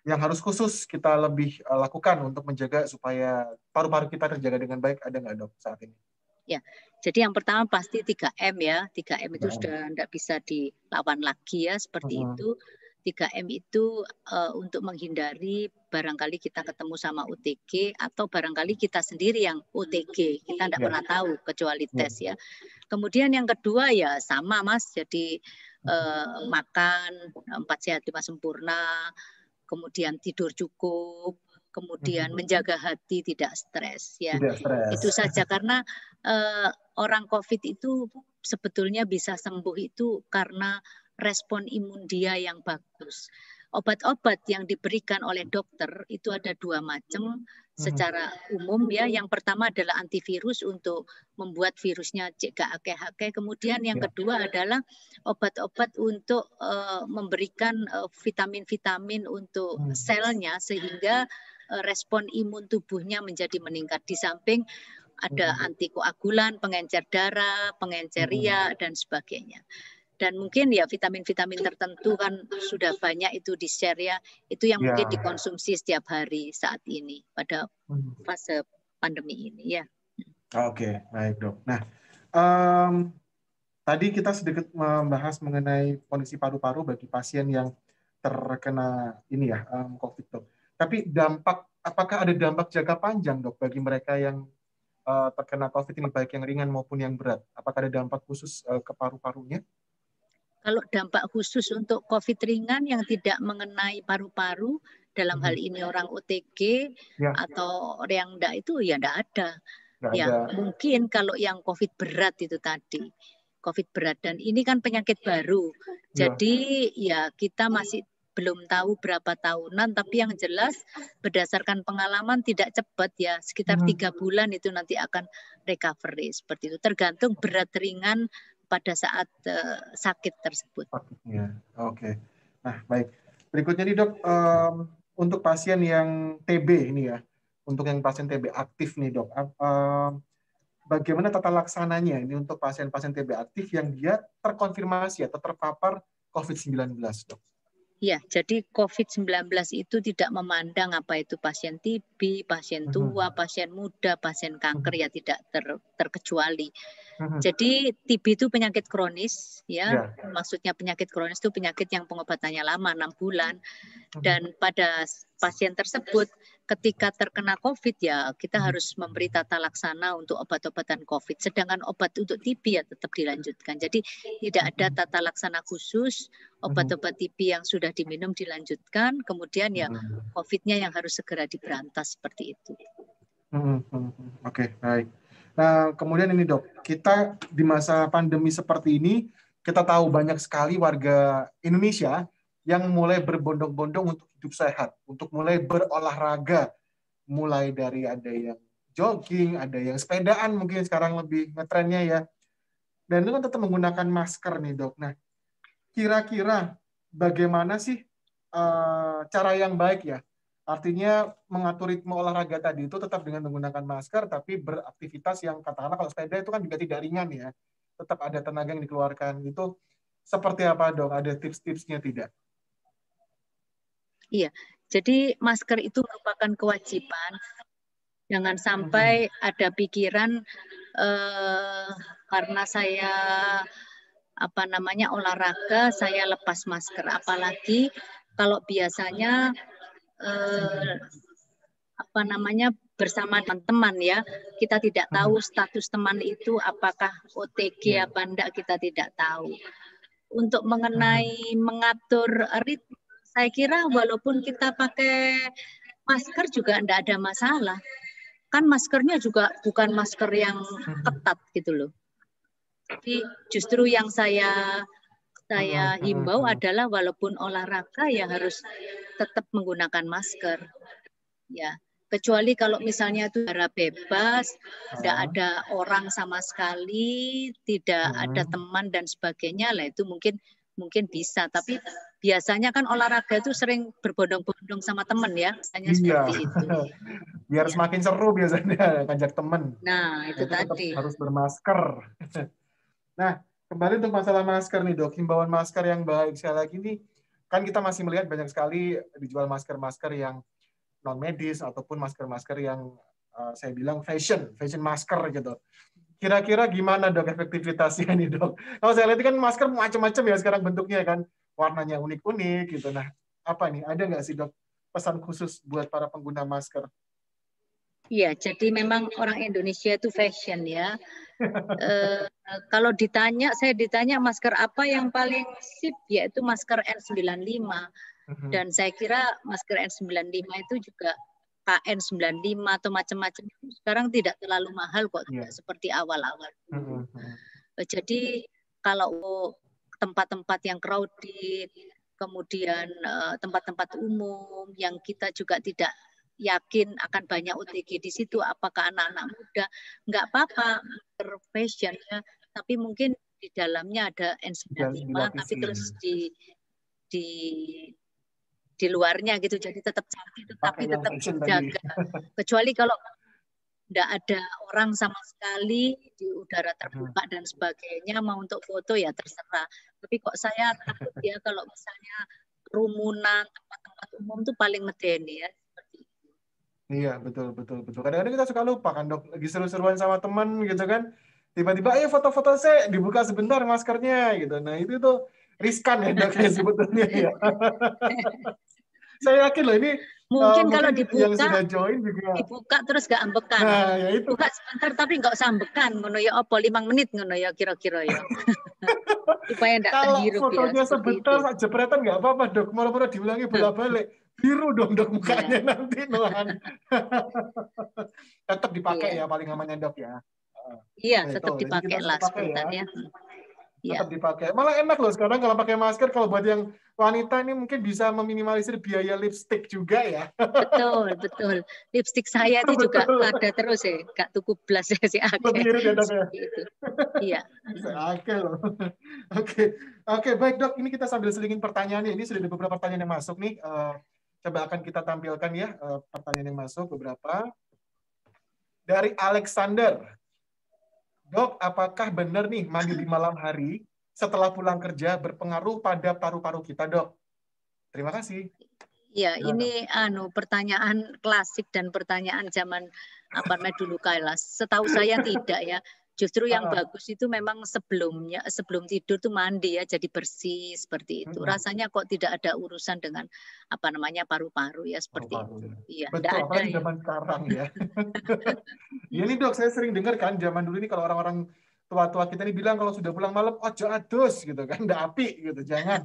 yang harus khusus kita lebih lakukan untuk menjaga supaya paru-paru kita terjaga dengan baik? Ada nggak, Dok, saat ini? Ya, jadi yang pertama pasti 3M ya. 3M itu sudah tidak bisa dilawan lagi ya, seperti itu. 3M itu untuk menghindari barangkali kita ketemu sama OTG atau barangkali kita sendiri yang OTG. Kita tidak pernah tahu kecuali tes ya. Kemudian yang kedua ya sama, Mas. Jadi makan 4 sehat 5 sempurna, kemudian tidur cukup, kemudian menjaga hati tidak stres ya. Itu saja, karena orang COVID itu sebetulnya bisa sembuh itu karena respon imun dia yang bagus. Obat-obat yang diberikan oleh dokter itu ada 2 macam secara umum ya. Yang pertama adalah antivirus untuk membuat virusnya gak akeh-akeh. Kemudian yang kedua adalah obat-obat untuk memberikan vitamin-vitamin untuk selnya sehingga respon imun tubuhnya menjadi meningkat. Di samping ada antikoagulan, pengencer darah, pengencer ria dan sebagainya. Dan mungkin ya vitamin-vitamin tertentu kan sudah banyak itu di-share ya. Itu yang mungkin dikonsumsi setiap hari saat ini pada fase pandemi ini ya. Oke, baik, Dok. Nah, tadi kita sedikit membahas mengenai kondisi paru-paru bagi pasien yang terkena ini ya, COVID, Dok. Tapi apakah ada dampak jangka panjang, Dok, bagi mereka yang terkena COVID ini, baik yang ringan maupun yang berat? Apakah ada dampak khusus ke paru-parunya? Kalau dampak khusus untuk COVID ringan yang tidak mengenai paru-paru, dalam hal ini orang OTG atau yang enggak, itu ya enggak ada. Nggak Ya, ada. mungkin kalau yang COVID berat itu tadi, COVID berat, dan ini kan penyakit baru. Ya. Jadi ya kita masih belum tahu berapa tahunan, tapi yang jelas berdasarkan pengalaman tidak cepat ya, sekitar 3 bulan itu nanti akan recovery seperti itu. Tergantung berat ringan pada saat sakit tersebut. Ya, oke. Nah, baik. Berikutnya nih dok, untuk pasien yang TB ini ya, untuk yang pasien TB aktif nih dok, bagaimana tata laksananya ini untuk pasien-pasien TB aktif yang dia terkonfirmasi atau terpapar COVID-19 dok? Ya, jadi COVID-19 itu tidak memandang apa itu pasien TB, pasien tua, pasien muda, pasien kanker, ya tidak terkecuali. Jadi TB itu penyakit kronis, ya. Maksudnya penyakit kronis itu penyakit yang pengobatannya lama, 6 bulan. Dan pada pasien tersebut ketika terkena COVID ya kita harus memberi tata laksana untuk obat-obatan COVID. Sedangkan obat untuk TB ya tetap dilanjutkan. Jadi tidak ada tata laksana khusus, obat-obat TB yang sudah diminum dilanjutkan, kemudian ya COVID-nya yang harus segera diberantas seperti itu. Oke, baik. Nah, kemudian ini dok, kita di masa pandemi seperti ini, kita tahu banyak sekali warga Indonesia yang mulai berbondong-bondong untuk hidup sehat, untuk mulai berolahraga, mulai dari ada yang jogging, ada yang sepedaan, mungkin sekarang lebih ngetrennya ya. Dan itu kan tetap menggunakan masker nih dok. Nah, kira-kira bagaimana sih cara yang baik ya? Artinya mengatur ritme olahraga tadi itu tetap dengan menggunakan masker, tapi beraktivitas yang katakanlah kalau sepeda itu kan juga tidak ringan ya. Tetap ada tenaga yang dikeluarkan. Itu seperti apa dok? Ada tips-tipsnya tidak? Iya, jadi masker itu merupakan kewajiban. Jangan sampai ada pikiran karena saya olahraga saya lepas masker. Apalagi kalau biasanya bersama teman-teman ya, kita tidak tahu status teman itu apakah OTG apa enggak, kita tidak tahu. Untuk mengenai mengatur ritme, saya kira walaupun kita pakai masker juga enggak ada masalah. Kan maskernya juga bukan masker yang ketat gitu loh. Jadi justru yang saya himbau adalah walaupun olahraga ya harus tetap menggunakan masker. Ya, kecuali kalau misalnya itu udara bebas, tidak ada orang sama sekali, tidak ada teman dan sebagainya, lah itu mungkin bisa. Tapi biasanya kan olahraga itu sering berbondong-bondong sama teman ya, misalnya seperti itu. Biar semakin seru biasanya ngajak teman. Nah, itu tadi. Harus bermasker. Nah, kembali untuk masalah masker nih dok, himbauan masker yang baik. Sekali lagi nih, kan kita masih melihat banyak sekali dijual masker-masker yang non-medis ataupun masker-masker yang saya bilang fashion masker gitu. Kira-kira gimana dok efektivitasnya nih dok? Kalau saya lihat kan masker macam-macam ya sekarang bentuknya kan, warnanya unik-unik gitu. Nah, apa nih? Ada nggak sih dok pesan khusus buat para pengguna masker? Iya, jadi memang orang Indonesia itu fashion ya. Kalau saya ditanya masker apa yang paling sip, yaitu masker N95. Dan saya kira masker N95 itu juga KN95 atau macam-macam sekarang tidak terlalu mahal kok, tidak seperti awal-awal. Jadi kalau tempat-tempat yang crowded, kemudian tempat-tempat umum yang kita juga tidak yakin akan banyak OTG di situ, apakah anak-anak muda, nggak apa-apa fashion ya, tapi mungkin di dalamnya ada N95, tapi terus di luarnya gitu, jadi tetap cantik, tapi tetap dijaga. Kecuali kalau tidak ada orang sama sekali di udara terbuka dan sebagainya, mau untuk foto ya terserah. Tapi kok saya takut ya kalau misalnya kerumunan tempat-tempat umum itu paling medeni ya. Iya, betul. Kadang-kadang kita suka lupa kan dok, lagi seru-seruan sama teman gitu kan, tiba-tiba ayo foto-foto saya, dibuka sebentar maskernya gitu. Nah itu tuh riskan ya dok ya sebetulnya ya. Saya yakin loh ini mungkin kalau yang sudah join juga dibuka terus gak ambekan. Nah, ya itu. Buka sebentar tapi nggak usah ambekan, ngono ya apa 5 menit ngono ya kira-kira ya. supaya enggak Kalau terhirup ya, fotonya seperti sebentar, itu. jepretan nggak apa-apa dok. Malah diulangi bolak-balik. Biru dong dok mukanya Iya, nanti Nohan. Tetap dipakai iya. ya paling amannya dok ya. Iya, Nah, tetap itu ini kita dipakai harus lah dipakai ya. sultan ya. Iya, Tetap dipakai. Malah enak loh sekarang kalau pakai masker. Kalau buat yang wanita ini mungkin bisa meminimalisir biaya lipstick juga ya. betul, betul. Lipstik saya itu juga Betul. ada terus ya, gak tuku blas ya si Ake. Lebih irit ya dok ya. Seperti itu. Iya. Oke loh. Oke, baik dok. Ini kita sambil selingin pertanyaannya. Ini sudah ada beberapa pertanyaan yang masuk nih. Coba akan kita tampilkan ya pertanyaan yang masuk beberapa. Dari Alexander. Dok, apakah benar nih mandi di malam hari setelah pulang kerja berpengaruh pada paru-paru kita, dok? Terima kasih. Ya, ini pertanyaan klasik dan pertanyaan zaman apa namanya dulu Kailas. Setahu saya tidak ya. Justru yang bagus itu memang sebelum tidur tuh mandi ya, jadi bersih seperti itu. Rasanya kok tidak ada urusan dengan apa namanya paru-paru ya seperti itu. Iya, betul, apalagi zaman sekarang ya. Ya nih dok, saya sering dengar kan zaman dulu ini kalau orang-orang tua-tua kita ini bilang kalau sudah pulang malam ojo adus gitu kan, ndak api gitu, jangan.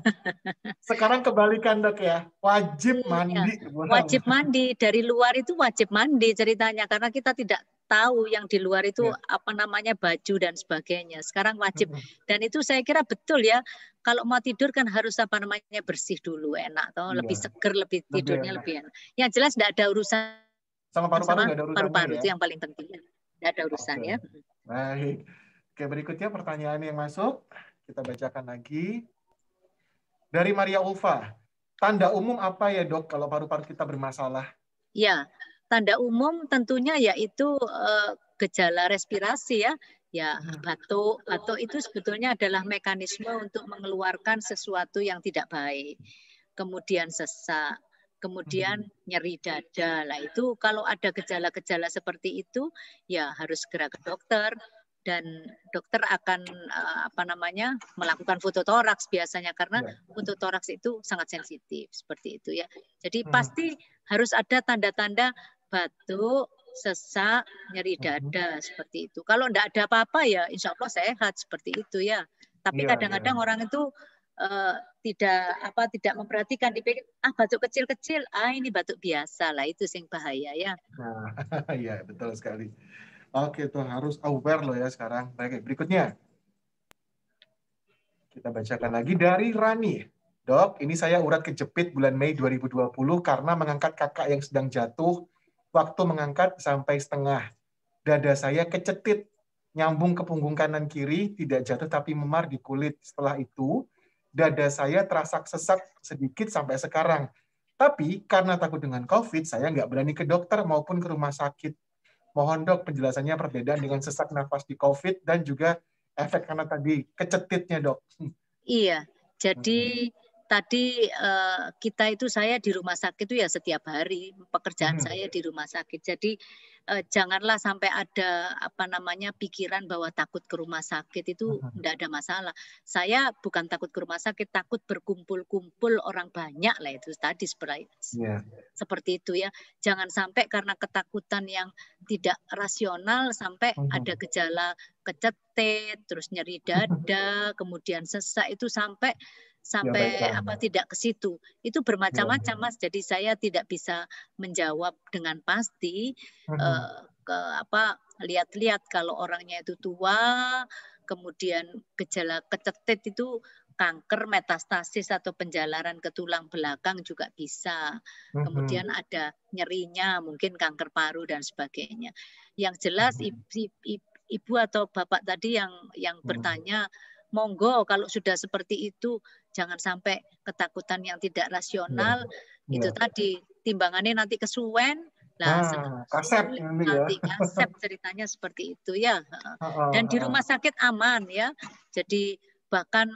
Sekarang kebalikan dok ya, wajib mandi. Wajib mandi, dari luar itu wajib mandi ceritanya karena kita tidak tahu yang di luar itu apa namanya baju dan sebagainya. Sekarang wajib dan itu saya kira betul ya. Kalau mau tidur kan harus apa namanya bersih dulu, enak toh, lebih seger, lebih tidurnya lebih enak. Yang jelas tidak ada urusan sama paru-paru, nggak ada urusannya paru-paru ya. Itu yang paling penting. Tidak ada urusannya. Baik. Oke, berikutnya pertanyaan yang masuk kita bacakan lagi. Dari Maria Ulfa, tanda umum apa ya dok kalau paru-paru kita bermasalah? Ya, tanda umum tentunya yaitu gejala respirasi ya. Ya, batuk itu sebetulnya adalah mekanisme untuk mengeluarkan sesuatu yang tidak baik. Kemudian sesak, kemudian nyeri dada. Lah itu kalau ada gejala-gejala seperti itu ya harus segera ke dokter. Dan dokter akan melakukan fototoraks biasanya karena fototoraks itu sangat sensitif seperti itu ya. Jadi pasti harus ada tanda-tanda batuk, sesak, nyeri dada seperti itu. Kalau enggak ada apa-apa ya insya Allah sehat seperti itu ya. Tapi kadang-kadang orang itu tidak memperhatikan, dipikir batuk kecil-kecil, ini batuk biasa lah, itu yang bahaya ya. Nah, iya betul sekali. Oke, tuh harus aware loh ya sekarang. Baik, berikutnya. Kita bacakan lagi dari Rani. Dok, ini saya urat kejepit bulan Mei 2020 karena mengangkat kakak yang sedang jatuh. Waktu mengangkat sampai setengah. Dada saya kecetit, nyambung ke punggung kanan kiri, tidak jatuh tapi memar di kulit. Setelah itu, dada saya terasa sesak sedikit sampai sekarang. Tapi karena takut dengan COVID, saya nggak berani ke dokter maupun ke rumah sakit. Mohon dok penjelasannya perbedaan dengan sesak nafas di COVID dan juga efek karena tadi kecetitnya dok. Iya, jadi tadi saya di rumah sakit itu ya setiap hari, pekerjaan saya di rumah sakit. Jadi janganlah sampai ada pikiran bahwa takut ke rumah sakit itu tidak ada masalah. Saya bukan takut ke rumah sakit, takut berkumpul-kumpul orang banyak lah itu tadi seperti itu ya. Jangan sampai karena ketakutan yang tidak rasional sampai ada gejala kecetit, terus nyeri dada, kemudian sesak itu sampai tidak ke situ. Itu bermacam-macam Mas. Jadi saya tidak bisa menjawab dengan pasti. Lihat-lihat kalau orangnya itu tua, kemudian gejala kecetit itu kanker metastasis atau penjalaran ke tulang belakang juga bisa. Kemudian ada nyerinya, mungkin kanker paru dan sebagainya. Yang jelas ibu atau bapak tadi yang bertanya, monggo kalau sudah seperti itu jangan sampai ketakutan yang tidak rasional. Itu tadi timbangannya nanti kesuwen. Kasep nanti kasep ceritanya seperti itu ya. Dan di rumah sakit aman ya. Jadi bahkan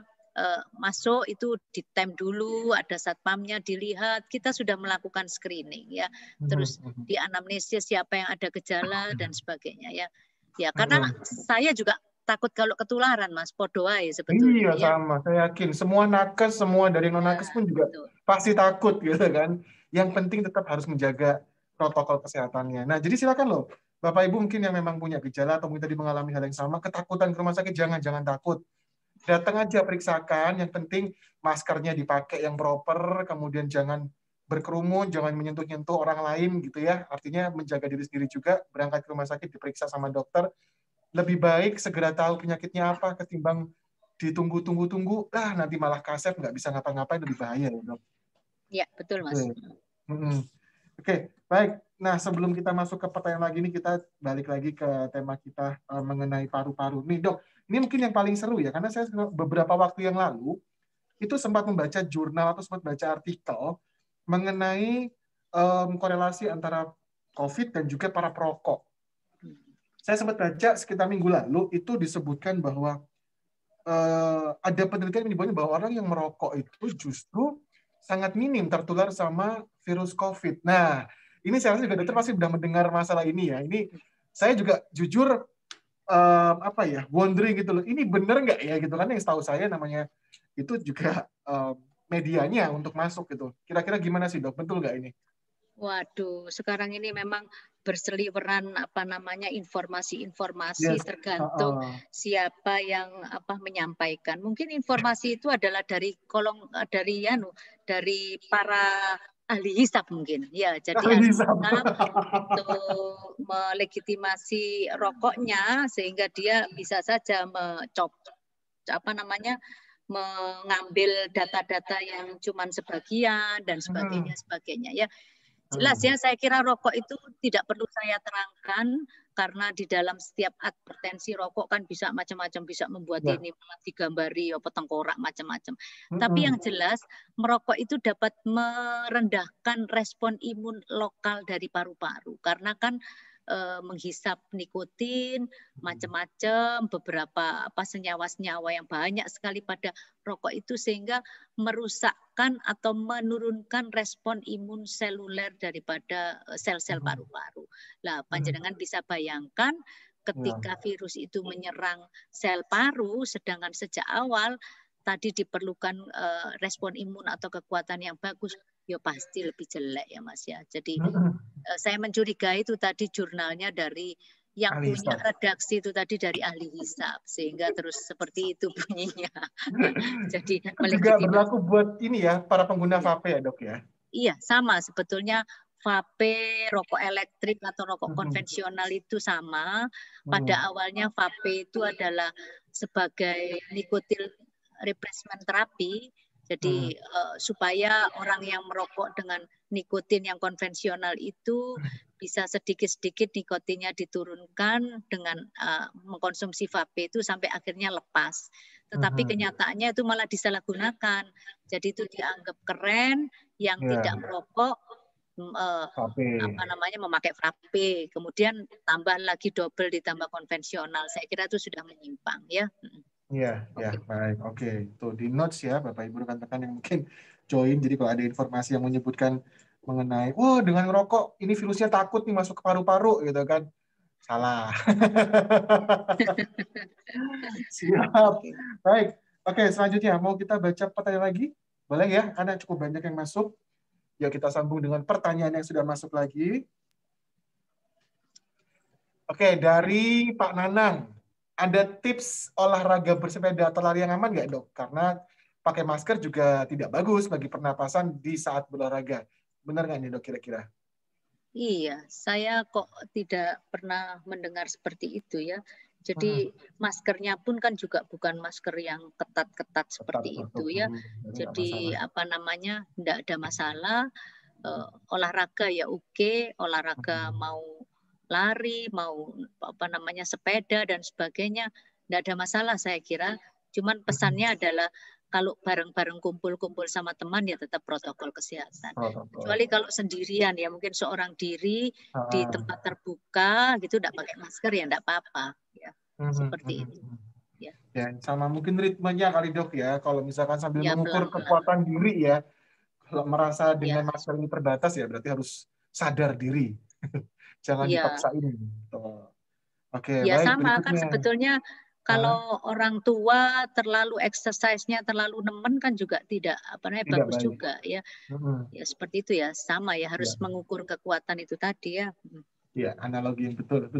masuk itu ditem dulu, ada satpamnya dilihat, kita sudah melakukan screening ya. Terus di anamnesis siapa yang ada gejala dan sebagainya ya. Ya karena saya juga takut kalau ketularan Mas, podo ae sebetulnya. Iya sama, saya yakin semua nakes, semua dari non nakes pun juga pasti takut gitu kan. Yang penting tetap harus menjaga protokol kesehatannya. Nah, jadi silakan loh, Bapak Ibu mungkin yang memang punya gejala atau mungkin tadi mengalami hal yang sama, ketakutan ke rumah sakit jangan takut. datang aja periksakan. Yang penting maskernya dipakai yang proper, kemudian jangan berkerumun, jangan menyentuh-nyentuh orang lain gitu ya. Artinya menjaga diri sendiri juga, berangkat ke rumah sakit diperiksa sama dokter. Lebih baik segera tahu penyakitnya apa ketimbang ditunggu-tunggu-tunggu, nanti malah kasep nggak bisa ngapa-ngapain, lebih bahaya ya dok. Ya, betul Mas. Oke, baik. Nah, sebelum kita masuk ke pertanyaan lagi ini, kita balik lagi ke tema kita mengenai paru-paru. Nih dok, ini mungkin yang paling seru ya, karena saya beberapa waktu yang lalu itu sempat membaca jurnal atau sempat baca artikel mengenai korelasi antara COVID dan juga para perokok. Saya sempat baca sekitar minggu lalu, itu disebutkan bahwa ada penelitian yang menyebutkan bahwa orang yang merokok itu justru sangat minim tertular sama virus COVID. Nah, ini saya rasa juga dokter pasti sudah mendengar masalah ini ya. Ini saya juga jujur wondering gitu loh. Ini benar nggak ya gitu kan? Yang setahu saya namanya itu juga medianya untuk masuk gitu. Kira-kira gimana sih dok? Betul nggak ini? Waduh, sekarang ini memang berseliweran informasi-informasi, tergantung siapa yang menyampaikan. Mungkin informasi itu adalah dari dari para ahli hisab mungkin. Ya, jadi ahli hisab untuk melegitimasi rokoknya sehingga dia bisa saja mengambil data-data yang cuman sebagian dan sebagainya ya. Jelas ya, saya kira rokok itu tidak perlu saya terangkan karena di dalam setiap advertensi rokok kan bisa macam-macam, bisa membuat ini malah digambari tengkorak macam-macam. Tapi yang jelas merokok itu dapat merendahkan respon imun lokal dari paru-paru karena kan menghisap nikotin macam-macam, beberapa senyawa-senyawa yang banyak sekali pada rokok itu sehingga merusakkan atau menurunkan respon imun seluler daripada sel-sel paru-paru. Lah, panjenengan bisa bayangkan ketika virus itu menyerang sel paru, sedangkan sejak awal tadi diperlukan respon imun atau kekuatan yang bagus, ya pasti lebih jelek ya Mas ya. Jadi saya mencurigai itu tadi jurnalnya dari yang ahli punya hisab. Redaksi itu tadi dari ahli hisab sehingga terus seperti itu bunyinya. Jadi itu juga berlaku buat ini ya para pengguna vape ya dok ya. Iya sama sebetulnya vape, rokok elektrik atau rokok konvensional itu sama. Pada awalnya vape itu adalah sebagai nikotin replacement terapi. Jadi supaya orang yang merokok dengan nikotin yang konvensional itu bisa sedikit-sedikit nikotinnya diturunkan dengan mengkonsumsi vape itu sampai akhirnya lepas. Tetapi kenyataannya itu malah disalahgunakan. Jadi itu dianggap keren yang tidak merokok memakai vape. Kemudian tambah lagi double ditambah konvensional. Saya kira itu sudah menyimpang ya. Iya, baik. Oke. Tuh di notes ya Bapak Ibu rekan-rekan yang mungkin join. Jadi kalau ada informasi yang menyebutkan mengenai, dengan ngerokok ini virusnya takut nih masuk ke paru-paru gitu kan. Salah. Siap. Baik. Oke, selanjutnya mau kita baca pertanyaan lagi? Boleh ya? Karena cukup banyak yang masuk. Ya, kita sambung dengan pertanyaan yang sudah masuk lagi. Oke, dari Pak Nanang. Ada tips olahraga bersepeda atau lari yang aman nggak dok? Karena pakai masker juga tidak bagus bagi pernapasan di saat berolahraga. Benar nggak nih dok kira-kira? Iya, saya kok tidak pernah mendengar seperti itu ya. Jadi maskernya pun kan juga bukan masker yang ketat-ketat seperti itu ya. Jadi tidak ada masalah. Olahraga ya oke, olahraga mau lari, mau sepeda dan sebagainya, tidak ada masalah saya kira. Cuman pesannya adalah kalau bareng-bareng kumpul-kumpul sama teman ya tetap protokol kesehatan. Kecuali kalau sendirian ya mungkin seorang diri di tempat terbuka gitu tidak pakai masker ya tidak apa-apa ya. Seperti itu. Ya, sama mungkin ritmenya kali dok ya. Kalau misalkan sambil mengukur kekuatan diri ya. Kalau merasa dengan masker ini terbatas ya berarti harus sadar diri. Jangan dipaksain. Oke, ya baik. Sama kan sebetulnya kalau orang tua terlalu exercise-nya terlalu nemen kan juga tidak bagus baik juga ya. Ya seperti itu ya, sama ya harus mengukur kekuatan itu tadi ya. Ya, analogi yang betul.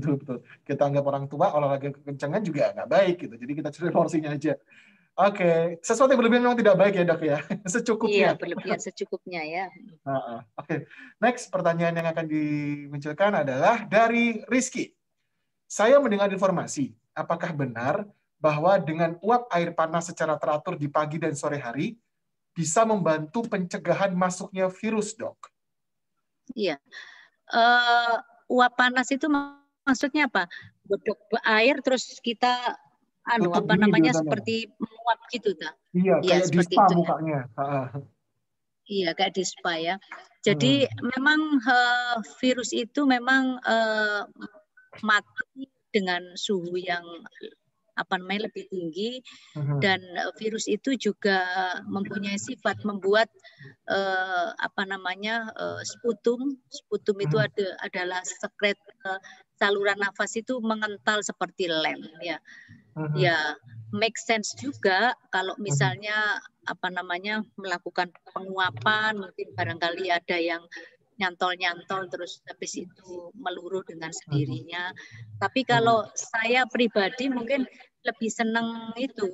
Kita anggap orang tua olahraga kekencangan juga nggak baik gitu. Jadi kita cari porsinya aja. Oke, sesuatu yang berlebihan memang tidak baik ya dok ya, secukupnya. Iya, berlebihan secukupnya ya. Oke, next pertanyaan yang akan dimunculkan adalah dari Rizky. Saya mendengar informasi, apakah benar bahwa dengan uap air panas secara teratur di pagi dan sore hari bisa membantu pencegahan masuknya virus, dok? Iya. Uap panas itu maksudnya apa? Godok air terus kita Tutup apa gini namanya biasanya. seperti menguap gitu ta? Iya, Iya, kayak di seperti spa itu ya. mukanya. Iya, kayak di spa ya. Jadi memang virus itu memang mati dengan suhu yang lebih tinggi, dan virus itu juga mempunyai sifat membuat sputum itu adalah sekret saluran nafas itu mengental seperti lem ya. Ya, make sense juga kalau misalnya melakukan penguapan, mungkin barangkali ada yang nyantol-nyantol terus habis itu meluruh dengan sendirinya. Tapi kalau saya pribadi mungkin lebih senang itu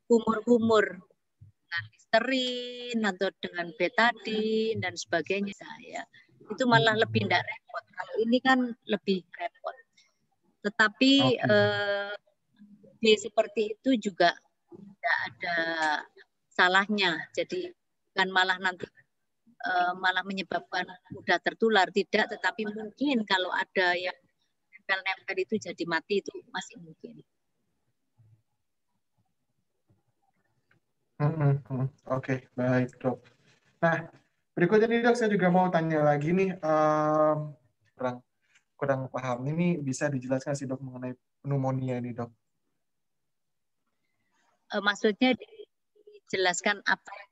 kumur-kumur dengan Listerin atau dengan betadine dan sebagainya saya. Itu malah lebih tidak repot. Kalau ini kan lebih repot. Tetapi seperti itu juga tidak ada salahnya. Jadi kan malah nanti malah menyebabkan mudah tertular, tidak, tetapi mungkin kalau ada yang nempel-nempel itu jadi mati itu masih mungkin. Oke, baik dok. Nah, berikutnya nih dok, saya juga mau tanya lagi nih, kurang paham. Ini bisa dijelaskan sih dok mengenai pneumonia ini dok? Maksudnya dijelaskan apa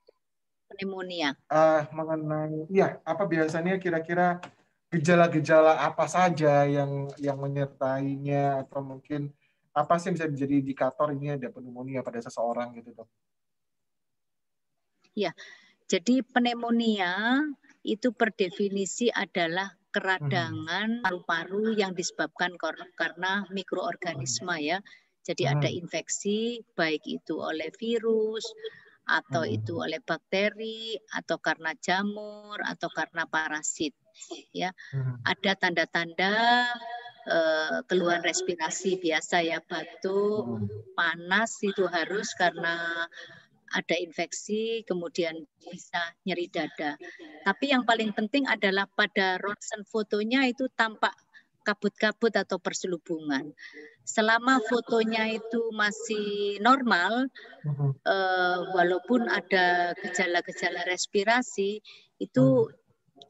pneumonia? Mengenai, ya, apa biasanya kira-kira gejala-gejala apa saja yang menyertainya, atau mungkin apa sih yang bisa menjadi indikator ini ada pneumonia pada seseorang gitu dok? Ya, jadi pneumonia itu per definisi adalah keradangan paru-paru yang disebabkan karena mikroorganisme ya. Jadi ada infeksi baik itu oleh virus atau itu oleh bakteri atau karena jamur atau karena parasit ya. Ada tanda-tanda keluhan respirasi biasa ya, batuk, panas itu harus karena ada infeksi, kemudian bisa nyeri dada. Tapi yang paling penting adalah pada ronsen fotonya itu tampak kabut-kabut atau perselubungan. Selama fotonya itu masih normal, walaupun ada gejala-gejala respirasi, itu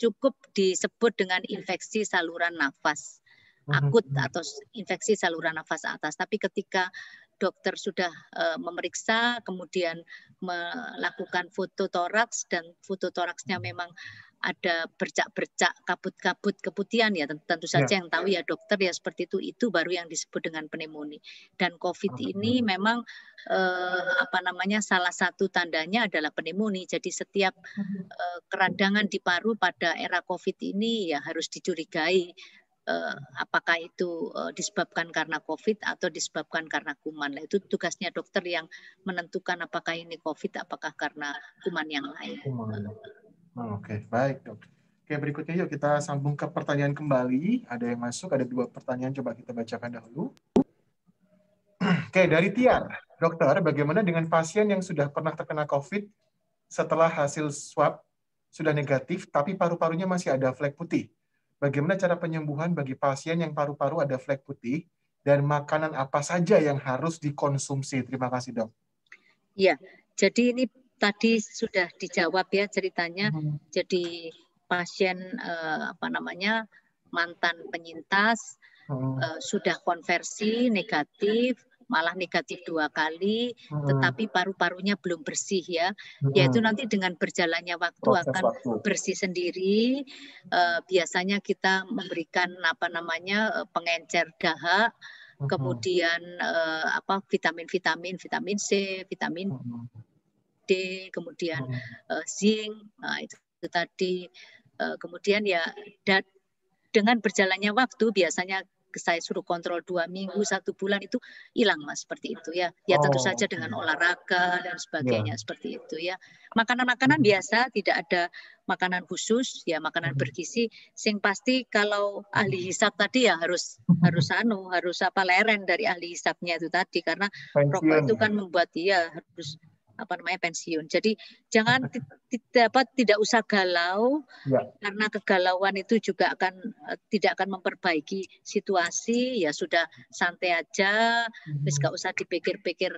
cukup disebut dengan infeksi saluran nafas akut atau infeksi saluran nafas atas. Tapi ketika dokter sudah memeriksa, kemudian melakukan foto toraks, dan foto toraksnya memang ada bercak-bercak, kabut-kabut keputihan ya, tentu saja yang tahu ya dokter ya seperti itu baru yang disebut dengan pneumonia. Dan COVID ini memang salah satu tandanya adalah pneumonia. Jadi setiap keradangan di paru pada era COVID ini ya harus dicurigai apakah itu disebabkan karena COVID atau disebabkan karena kuman. Itu tugasnya dokter yang menentukan apakah ini COVID, apakah karena kuman yang lain. Oke, baik dok. Oke, berikutnya yuk kita sambung ke pertanyaan kembali. Ada yang masuk, ada 2 pertanyaan, coba kita bacakan dahulu. Oke, dari Tiar. Dokter, bagaimana dengan pasien yang sudah pernah terkena COVID setelah hasil swab sudah negatif, tapi paru-parunya masih ada flek putih? Bagaimana cara penyembuhan bagi pasien yang paru-paru ada flek putih, dan makanan apa saja yang harus dikonsumsi? Terima kasih, dok. Ya, jadi ini tadi sudah dijawab ya ceritanya. Jadi pasien mantan penyintas sudah konversi negatif, malah negatif 2 kali, tetapi paru-parunya belum bersih ya. Yaitu nanti dengan berjalannya waktu akan bersih sendiri. Biasanya kita memberikan pengencer dahak, kemudian vitamin C, vitamin D, kemudian zinc, itu tadi. Kemudian ya dengan berjalannya waktu biasanya saya suruh kontrol 2 minggu, 1 bulan itu hilang Mas seperti itu ya. Ya tentu saja dengan olahraga dan sebagainya seperti itu ya. Makanan-makanan biasa, tidak ada makanan khusus ya, makanan bergizi. Sing pasti kalau ahli hisap tadi ya harus leren dari ahli hisapnya itu tadi, karena rokok itu kan membuat dia harus pensiun. Jadi jangan tidak usah galau, karena kegalauan itu juga tidak akan memperbaiki situasi. Ya sudah santai aja, terus gak usah dipikir-pikir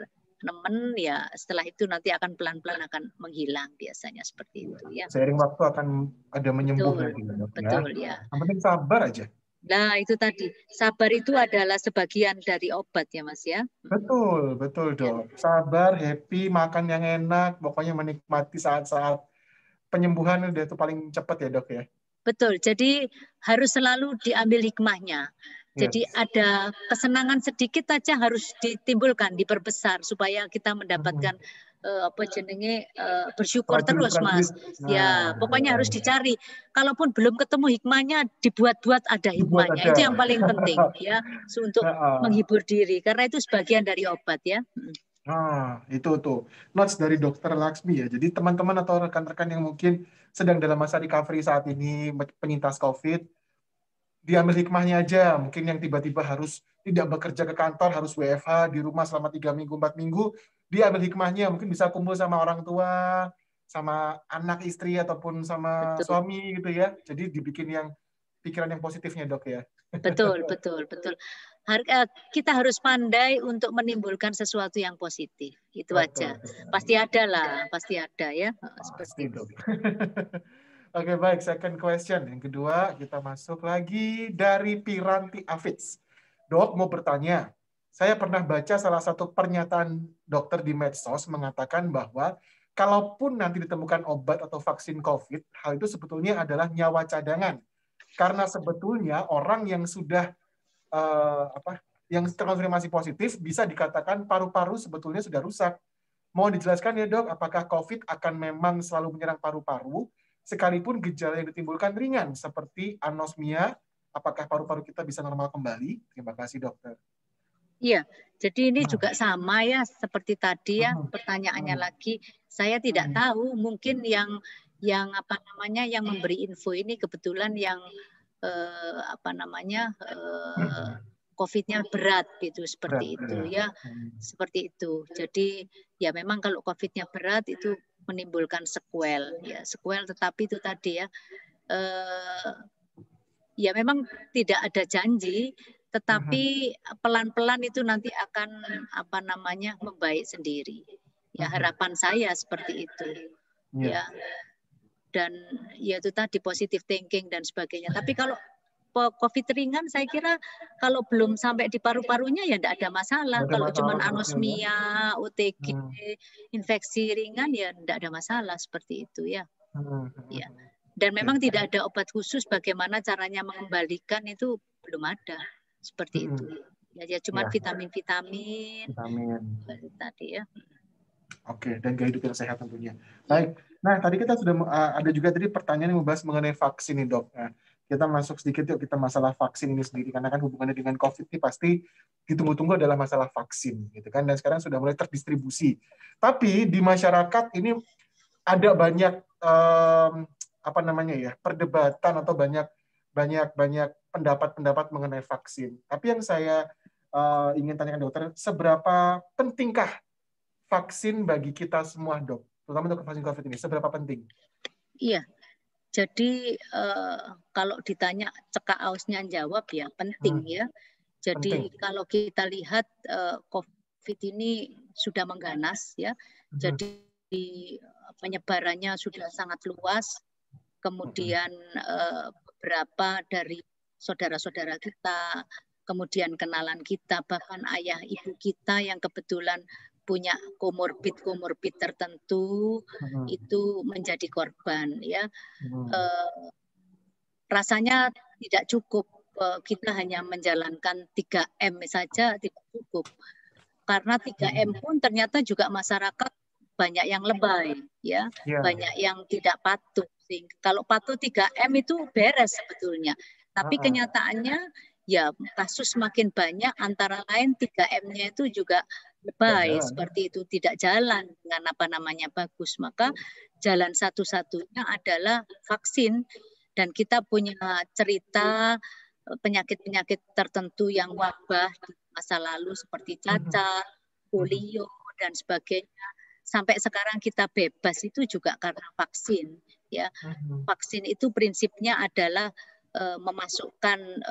nemen ya. Setelah itu nanti akan pelan-pelan akan menghilang biasanya seperti itu ya. Seiring waktu akan ada menyembuh nanti. Betul ya. Yang penting sabar aja. Nah, itu tadi. Sabar itu adalah sebagian dari obat ya, Mas ya. Betul, Dok. Sabar, happy, makan yang enak, pokoknya menikmati saat-saat penyembuhan udah itu paling cepat ya, Dok ya. Betul. Jadi harus selalu diambil hikmahnya. Jadi ada kesenangan sedikit aja harus ditimbulkan, diperbesar supaya kita mendapatkan bersyukur terus Mas. Ya, pokoknya harus dicari. Kalaupun belum ketemu hikmahnya, dibuat-buat ada hikmahnya. Itu yang paling penting ya, untuk menghibur diri. Karena itu sebagian dari obat ya. Itu tuh notes dari Dokter Laksmi ya. Jadi teman-teman atau rekan-rekan yang mungkin sedang dalam masa recovery saat ini, penyintas COVID, diambil hikmahnya aja. Mungkin yang tiba-tiba harus tidak bekerja ke kantor, harus WFH di rumah selama 3 minggu, 4 minggu, diambil hikmahnya. Mungkin bisa kumpul sama orang tua, sama anak istri, ataupun sama suami gitu ya. Jadi dibikin pikiran yang positifnya, Dok ya. Betul. Kita harus pandai untuk menimbulkan sesuatu yang positif. Itu aja. Pasti ada ya. Pasti, Dok. Oke, baik. Second question. Yang kedua, kita masuk lagi dari Piranti Afits. Dok, mau bertanya. Saya pernah baca salah satu pernyataan dokter di medsos mengatakan bahwa kalaupun nanti ditemukan obat atau vaksin COVID, hal itu sebetulnya adalah nyawa cadangan. Karena sebetulnya orang yang sudah yang terkonfirmasi positif bisa dikatakan paru-paru sebetulnya sudah rusak. Mau dijelaskan ya, Dok, apakah COVID akan memang selalu menyerang paru-paru sekalipun gejala yang ditimbulkan ringan seperti anosmia, apakah paru-paru kita bisa normal kembali? Terima kasih, Dokter. Iya, jadi ini juga sama ya seperti tadi ya, pertanyaannya lagi. Saya tidak tahu, mungkin yang memberi info ini kebetulan yang COVID-nya berat gitu, seperti itu ya. Seperti itu. Jadi ya memang kalau COVID-nya berat itu menimbulkan sequel ya, tetapi itu tadi ya. Ya memang tidak ada janji, tetapi pelan-pelan itu nanti akan membaik sendiri. Ya harapan saya seperti itu. Ya. Dan ya itu tadi positive thinking dan sebagainya. Tapi kalau COVID ringan saya kira kalau belum sampai di paru-parunya ya tidak ada masalah. Kalau cuma anosmia, OTG, infeksi ringan ya tidak ada masalah seperti itu ya. Ya. Dan memang tidak ada obat khusus bagaimana caranya mengembalikan, itu belum ada seperti itu. Ya cuma vitamin-vitamin tadi ya. Oke, dan gaya hidup yang sehat tentunya. Baik. Nah, tadi kita sudah ada juga tadi pertanyaan yang membahas mengenai vaksin nih, Dok. Nah, kita masuk sedikit yuk kita masalah vaksin ini sendiri, karena kan hubungannya dengan COVID ini pasti ditunggu-tunggu adalah masalah vaksin gitu kan, dan sekarang sudah mulai terdistribusi. Tapi di masyarakat ini ada banyak perdebatan atau banyak pendapat-pendapat mengenai vaksin. Tapi yang saya ingin tanyakan dokter, seberapa pentingkah vaksin bagi kita semua, Dok? Terutama untuk vaksin COVID ini, seberapa penting? Iya. Jadi kalau ditanya cekak ausnya jawab ya penting ya. Jadi kalau kita lihat COVID ini sudah mengganas ya. Jadi penyebarannya sudah sangat luas. Kemudian beberapa dari saudara-saudara kita, kemudian kenalan kita, bahkan ayah ibu kita yang kebetulan punya komorbid tertentu itu menjadi korban ya. Rasanya tidak cukup kita hanya menjalankan 3M saja tidak cukup, karena 3M pun ternyata juga masyarakat banyak yang lebay ya, banyak yang tidak patuh. Kalau patuh 3M itu beres sebetulnya, tapi kenyataannya ya kasus makin banyak, antara lain 3M-nya itu juga lebay, seperti itu, tidak jalan dengan apa namanya bagus. Maka jalan satu-satunya adalah vaksin, dan kita punya cerita penyakit-penyakit tertentu yang wabah di masa lalu seperti cacar, polio, dan sebagainya. Sampai sekarang kita bebas itu juga karena vaksin. Ya, vaksin itu prinsipnya adalah memasukkan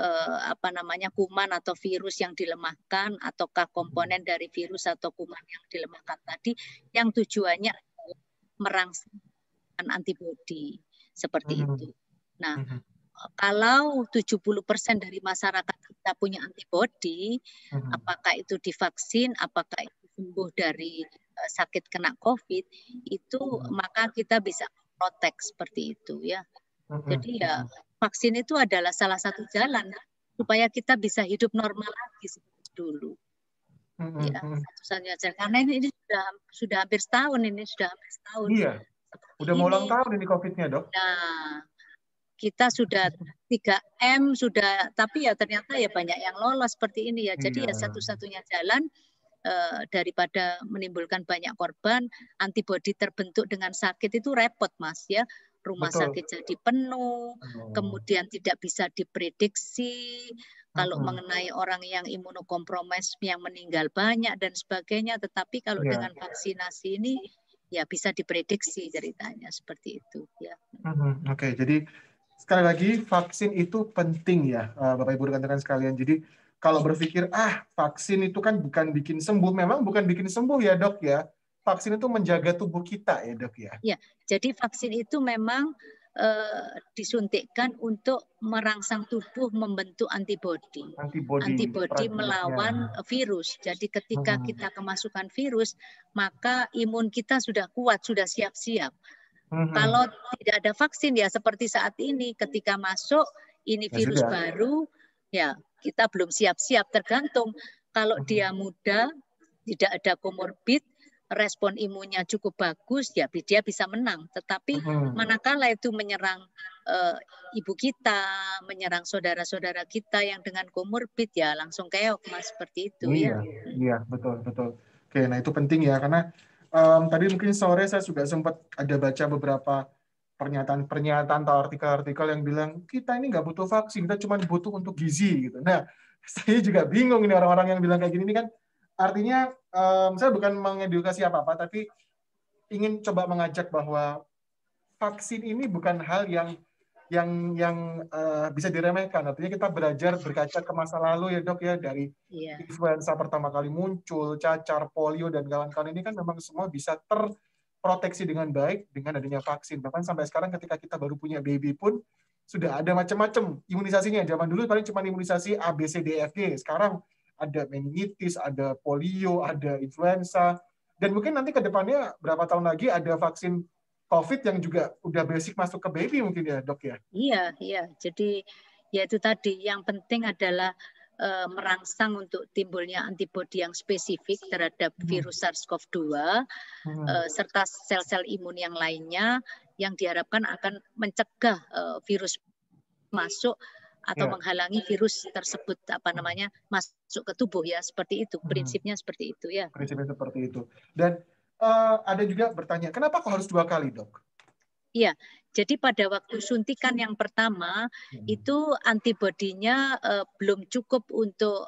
apa namanya kuman atau virus yang dilemahkan, ataukah komponen dari virus atau kuman yang dilemahkan tadi, yang tujuannya merangsangkan antibodi seperti itu. Nah, kalau 70% dari masyarakat kita punya antibodi, apakah itu divaksin, apakah itu sembuh dari sakit kena COVID, itu maka kita bisa protek seperti itu ya. Jadi ya vaksin itu adalah salah satu jalan supaya kita bisa hidup normal lagi seperti dulu. Ya, satu-satunya jalan. Karena ini sudah hampir setahun ini, sudah hampir setahun. Iya. Udah mau ulang tahun ini COVID-nya, Dok. Nah, kita sudah 3M sudah, tapi ya ternyata ya banyak yang lolos seperti ini ya. Jadi ya satu-satunya jalan daripada menimbulkan banyak korban, antibodi terbentuk dengan sakit itu repot, Mas ya. Rumah sakit jadi penuh, kemudian tidak bisa diprediksi. Kalau mengenai orang yang imunokompromis yang meninggal banyak dan sebagainya, tetapi kalau dengan vaksinasi ini ya bisa diprediksi ceritanya seperti itu ya. Oke, jadi sekali lagi vaksin itu penting ya, Bapak Ibu rekan-rekan sekalian. Jadi kalau berpikir vaksin itu kan bukan bikin sembuh, memang bukan bikin sembuh ya, Dok ya. Vaksin itu menjaga tubuh kita ya, Dok ya. Ya, jadi vaksin itu memang disuntikkan untuk merangsang tubuh membentuk antibodi melawan virus. Jadi ketika kita kemasukan virus, maka imun kita sudah kuat, sudah siap-siap. Kalau tidak ada vaksin ya seperti saat ini, ketika masuk ini virus baru, ya kita belum siap-siap, tergantung. Kalau dia muda, tidak ada komorbid, respon imunnya cukup bagus, ya dia bisa menang. Tetapi manakala itu menyerang ibu kita, menyerang saudara-saudara kita yang dengan komorbid, ya langsung keok, Mas, seperti itu. Iya, betul. Oke, nah itu penting ya, karena tadi mungkin sore saya juga sempat ada baca beberapa pernyataan atau artikel-artikel yang bilang kita ini nggak butuh vaksin, kita cuma butuh untuk gizi gitu. Nah, saya juga bingung ini orang-orang yang bilang kayak gini ini kan artinya saya bukan mengedukasi apa-apa, tapi ingin coba mengajak bahwa vaksin ini bukan hal yang bisa diremehkan. Artinya kita belajar berkaca ke masa lalu ya, Dok ya, dari influenza pertama kali muncul, cacar, polio, dan kawan-kawan ini kan memang semua bisa terproteksi dengan baik dengan adanya vaksin. Bahkan sampai sekarang ketika kita baru punya baby pun sudah ada macam-macam imunisasinya. Zaman dulu paling cuma imunisasi A, B, C, D, F, G. Sekarang ada meningitis, ada polio, ada influenza, dan mungkin nanti ke depannya berapa tahun lagi ada vaksin COVID yang juga udah basic masuk ke baby mungkin ya, Dok ya? Iya. Jadi ya itu tadi, yang penting adalah merangsang untuk timbulnya antibodi yang spesifik terhadap virus SARS-CoV-2 serta sel-sel imun yang lainnya yang diharapkan akan mencegah virus masuk atau menghalangi virus tersebut masuk ke tubuh ya, seperti itu. Prinsipnya seperti itu ya. Prinsipnya seperti itu. Dan ada juga bertanya, kenapa kok harus 2 kali, Dok? Iya, jadi pada waktu suntikan yang pertama itu antibodinya belum cukup untuk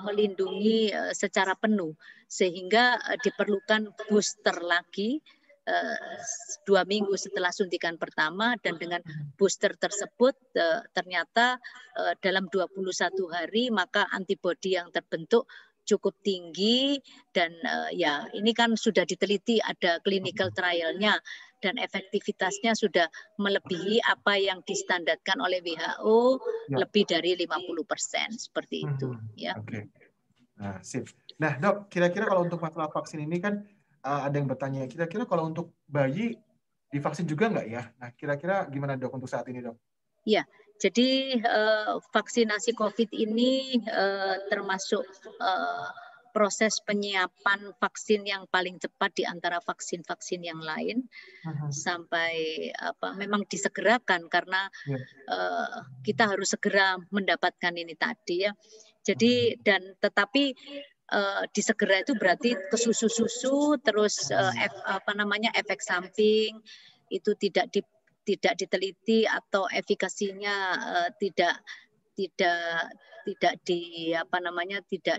melindungi secara penuh, sehingga diperlukan booster lagi 2 minggu setelah suntikan pertama, dan dengan booster tersebut ternyata dalam 21 hari maka antibodi yang terbentuk cukup tinggi, dan ya ini kan sudah diteliti, ada clinical trialnya, dan efektivitasnya sudah melebihi apa yang distandarkan oleh WHO, lebih dari 50% seperti itu ya. Oke. Nah, sip. Nah, Dok, kira-kira kalau untuk masalah vaksin ini kan ada yang bertanya, kira-kira kalau untuk bayi divaksin juga nggak ya? Nah, kira-kira gimana, Dok, untuk saat ini, Dok? Ya, jadi vaksinasi COVID ini termasuk proses penyiapan vaksin yang paling cepat di antara vaksin-vaksin yang lain sampai memang disegerakan karena kita harus segera mendapatkan ini tadi ya. Jadi tetapi disegera itu berarti ke susu-susu terus efek samping itu tidak diteliti atau efikasinya tidak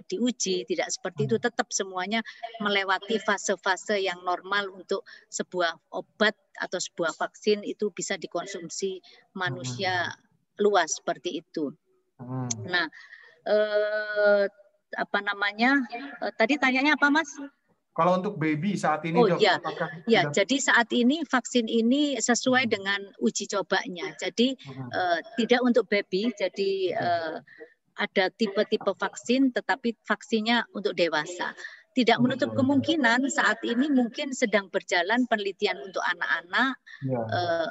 diuji, tidak seperti itu, tetap semuanya melewati fase-fase yang normal untuk sebuah obat atau sebuah vaksin itu bisa dikonsumsi manusia luas seperti itu. Nah, tadi tanyanya apa, Mas? Kalau untuk baby saat ini, Dok, jadi saat ini vaksin ini sesuai dengan uji cobanya. Jadi tidak untuk baby, jadi ada tipe-tipe vaksin, tetapi vaksinnya untuk dewasa. Tidak menutup kemungkinan saat ini mungkin sedang berjalan penelitian untuk anak-anak,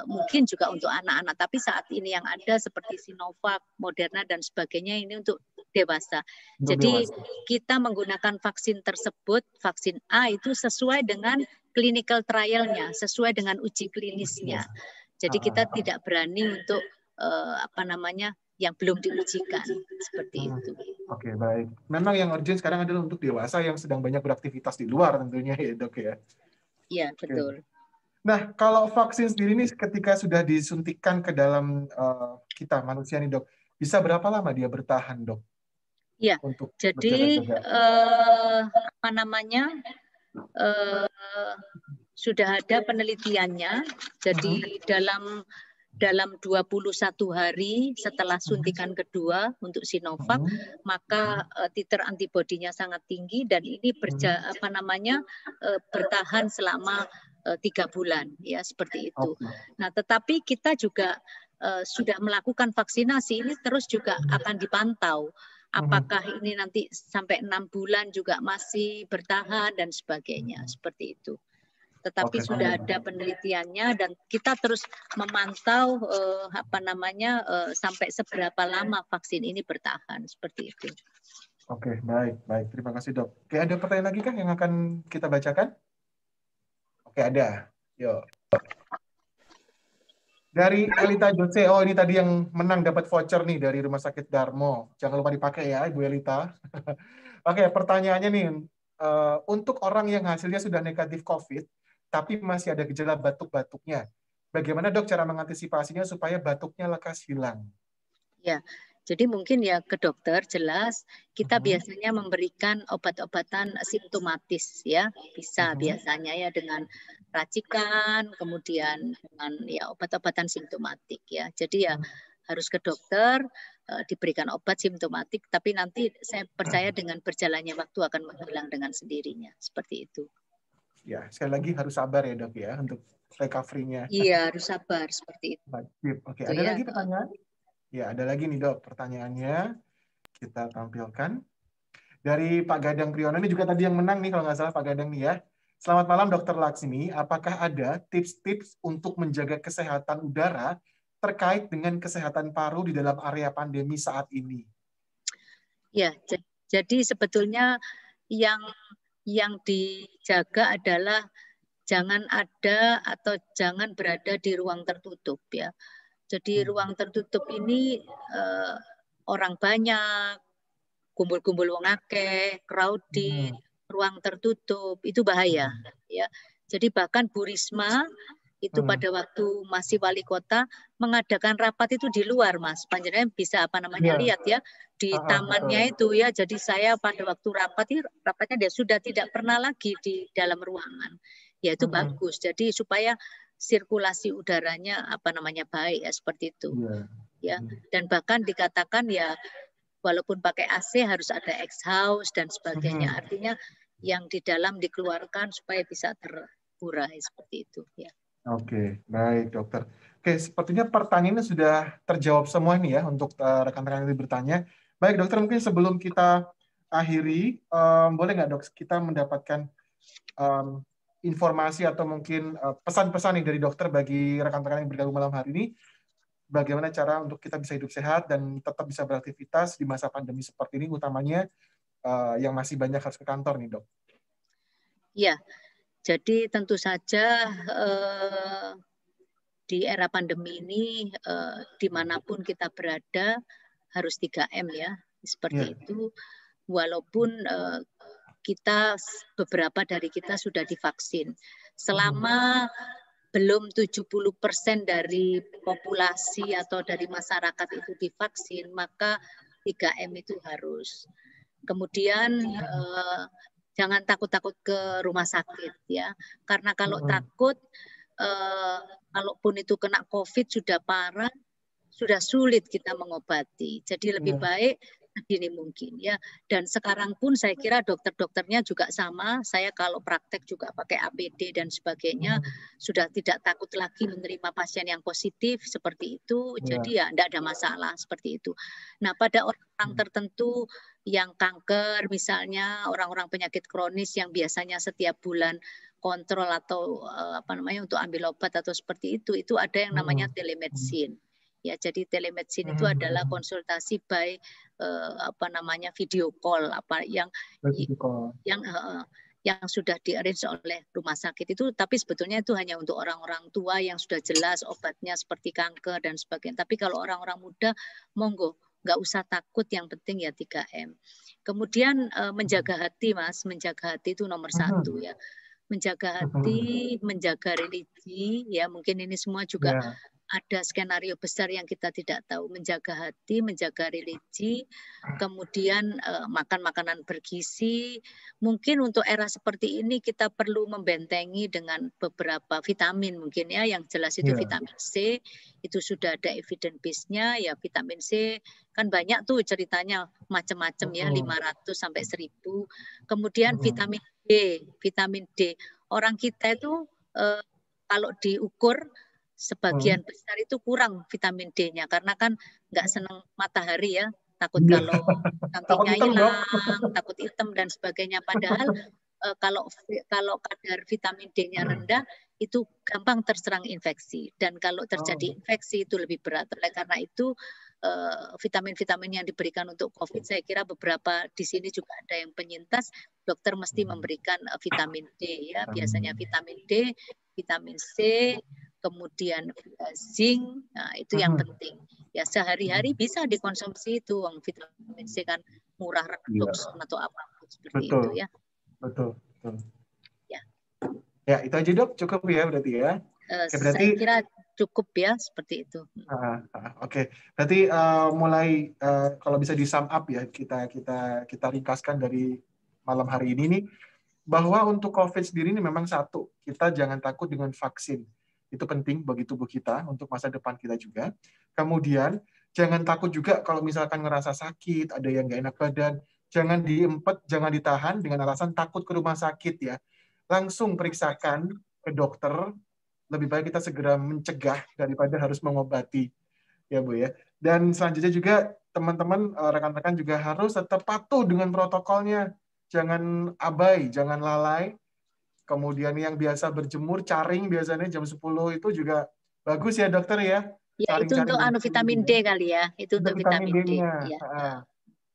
mungkin juga untuk anak-anak. Tapi saat ini yang ada seperti Sinovac, Moderna dan sebagainya ini untuk dewasa. Jadi kita menggunakan vaksin tersebut, vaksin A itu sesuai dengan clinical trial-nya, sesuai dengan uji klinisnya. Jadi kita tidak berani untuk yang belum diujikan seperti itu. Oke, baik. Memang yang urgent sekarang adalah untuk dewasa yang sedang banyak beraktivitas di luar tentunya ya, Dok ya. Iya, betul. Nah, kalau vaksin sendiri ini ketika sudah disuntikan ke dalam kita manusia nih, Dok, bisa berapa lama dia bertahan, Dok? Iya. Jadi sudah ada penelitiannya. Jadi dalam 21 hari setelah suntikan kedua untuk Sinovac, maka titer antibodinya sangat tinggi dan ini bertahan selama 3 bulan, ya seperti itu. Nah, tetapi kita juga sudah melakukan vaksinasi ini terus juga akan dipantau. Apakah ini nanti sampai 6 bulan juga masih bertahan dan sebagainya, seperti itu. Tetapi sudah ada penelitiannya dan kita terus memantau sampai seberapa lama vaksin ini bertahan seperti itu. Oke, baik. Terima kasih, Dok. Oke, ada pertanyaan lagi kah yang akan kita bacakan? Oke, ada. Yuk. Dari Elita Jose, ini tadi yang menang dapat voucher nih dari Rumah Sakit Darmo. Jangan lupa dipakai ya, Ibu Elita. Oke, pertanyaannya nih, untuk orang yang hasilnya sudah negatif COVID, tapi masih ada gejala batuk-batuknya. Bagaimana, Dok, cara mengantisipasinya supaya batuknya lekas hilang? Ya, jadi mungkin ya ke dokter jelas kita biasanya memberikan obat-obatan simptomatis ya, bisa biasanya ya dengan racikan, kemudian dengan ya obat-obatan simptomatik ya. Jadi ya harus ke dokter, diberikan obat simptomatik, tapi nanti saya percaya dengan berjalannya waktu akan menghilang dengan sendirinya, seperti itu. Ya, sekali lagi harus sabar ya, Dok ya untuk recovery-nya. Iya, harus sabar seperti itu. Oke, ada lagi pertanyaan? Ya, ada lagi nih, Dok, pertanyaannya. Kita tampilkan. Dari Pak Gadang Priyono, ini juga tadi yang menang nih kalau nggak salah Pak Gadang nih ya. Selamat malam, Dr. Laksmi. Apakah ada tips-tips untuk menjaga kesehatan udara terkait dengan kesehatan paru di dalam area pandemi saat ini? Ya, jadi sebetulnya yang dijaga adalah jangan ada atau jangan berada di ruang tertutup ya. Jadi ruang tertutup ini orang banyak, kumpul-kumpul wong akeh, crowded, ruang tertutup itu bahaya ya. Jadi bahkan Bu Risma itu pada waktu masih wali kota mengadakan rapat itu di luar, Mas. Panjenengan bisa lihat ya di tamannya itu ya. Jadi saya pada waktu rapatnya dia sudah tidak pernah lagi di dalam ruangan. Ya itu bagus. Jadi supaya sirkulasi udaranya baik ya seperti itu. Ya. Dan bahkan dikatakan ya walaupun pakai AC harus ada exhaust dan sebagainya. Artinya yang di dalam dikeluarkan supaya bisa terurai seperti itu ya. Oke, baik dokter. Oke, sepertinya pertanyaannya sudah terjawab semua nih ya untuk rekan-rekan yang bertanya. Baik dokter, mungkin sebelum kita akhiri, boleh nggak dok kita mendapatkan informasi atau mungkin pesan-pesan nih dari dokter bagi rekan-rekan yang bergabung malam hari ini, bagaimana cara untuk kita bisa hidup sehat dan tetap bisa beraktivitas di masa pandemi seperti ini, utamanya yang masih banyak harus ke kantor nih, Dok? Ya, jadi tentu saja di era pandemi ini dimanapun kita berada harus 3M ya, seperti itu. Walaupun beberapa dari kita sudah divaksin. Selama belum 70% dari populasi atau dari masyarakat itu divaksin, maka 3M itu harus. Kemudian jangan takut-takut ke rumah sakit ya, karena kalau takut, kalaupun itu kena COVID sudah parah, sudah sulit kita mengobati. Jadi lebih baik sedini mungkin ya. Dan sekarang pun saya kira dokter-dokternya juga sama. Saya kalau praktek juga pakai APD dan sebagainya, sudah tidak takut lagi menerima pasien yang positif seperti itu. Jadi ya tidak ada masalah seperti itu. Nah, pada orang tertentu yang kanker misalnya, orang-orang penyakit kronis yang biasanya setiap bulan kontrol atau untuk ambil obat atau seperti itu ada yang namanya telemedicine. Ya, jadi telemedicine itu adalah konsultasi by video call yang sudah di-arrange oleh rumah sakit itu, tapi sebetulnya itu hanya untuk orang-orang tua yang sudah jelas obatnya seperti kanker dan sebagainya. Tapi kalau orang-orang muda, monggo, nggak usah takut, yang penting ya 3M. Kemudian menjaga hati, Mas, menjaga hati itu nomor 1 ya. Menjaga hati, menjaga religi, ya mungkin ini semua juga ada skenario besar yang kita tidak tahu. Menjaga hati, menjaga religi, kemudian makan makanan bergizi. Mungkin untuk era seperti ini kita perlu membentengi dengan beberapa vitamin mungkin ya, yang jelas itu vitamin C, itu sudah ada evidence base-nya ya. Vitamin C kan banyak tuh ceritanya macam-macam ya, 500 sampai 1000. Kemudian vitamin D. Orang kita itu kalau diukur sebagian besar itu kurang vitamin D-nya karena kan nggak senang matahari ya, takut kalau cantiknya hilang, takut hitam dan sebagainya. Padahal kalau kadar vitamin D-nya rendah itu gampang terserang infeksi, dan kalau terjadi infeksi itu lebih berat. Oleh karena itu vitamin-vitamin yang diberikan untuk COVID, saya kira beberapa di sini juga ada yang penyintas, dokter mesti memberikan vitamin D ya, biasanya vitamin D, vitamin C, kemudian zinc, nah itu yang penting. Ya sehari-hari bisa dikonsumsi itu, vitamin C kan murah, redox atau apapun seperti itu ya. Betul. Ya. Ya, itu aja, Dok, cukup ya berarti ya. Saya kira cukup ya seperti itu. Oke. Berarti mulai kalau bisa di sum up ya, kita ringkaskan dari malam hari ini nih, bahwa untuk COVID sendiri ini memang satu, kita jangan takut dengan vaksin. Itu penting bagi tubuh kita untuk masa depan kita juga. Kemudian jangan takut juga kalau misalkan ngerasa sakit, ada yang nggak enak badan, jangan diempet, jangan ditahan dengan alasan takut ke rumah sakit ya. Langsung periksakan ke dokter. Lebih baik kita segera mencegah daripada harus mengobati, ya Bu ya. Dan selanjutnya juga teman-teman, rekan-rekan juga harus tetap patuh dengan protokolnya. Jangan abai, jangan lalai. Kemudian yang biasa berjemur, caring biasanya jam 10 itu juga bagus ya dokter ya. Ya, itu untuk vitamin D kali ya. Itu untuk vitamin D-nya. Ya.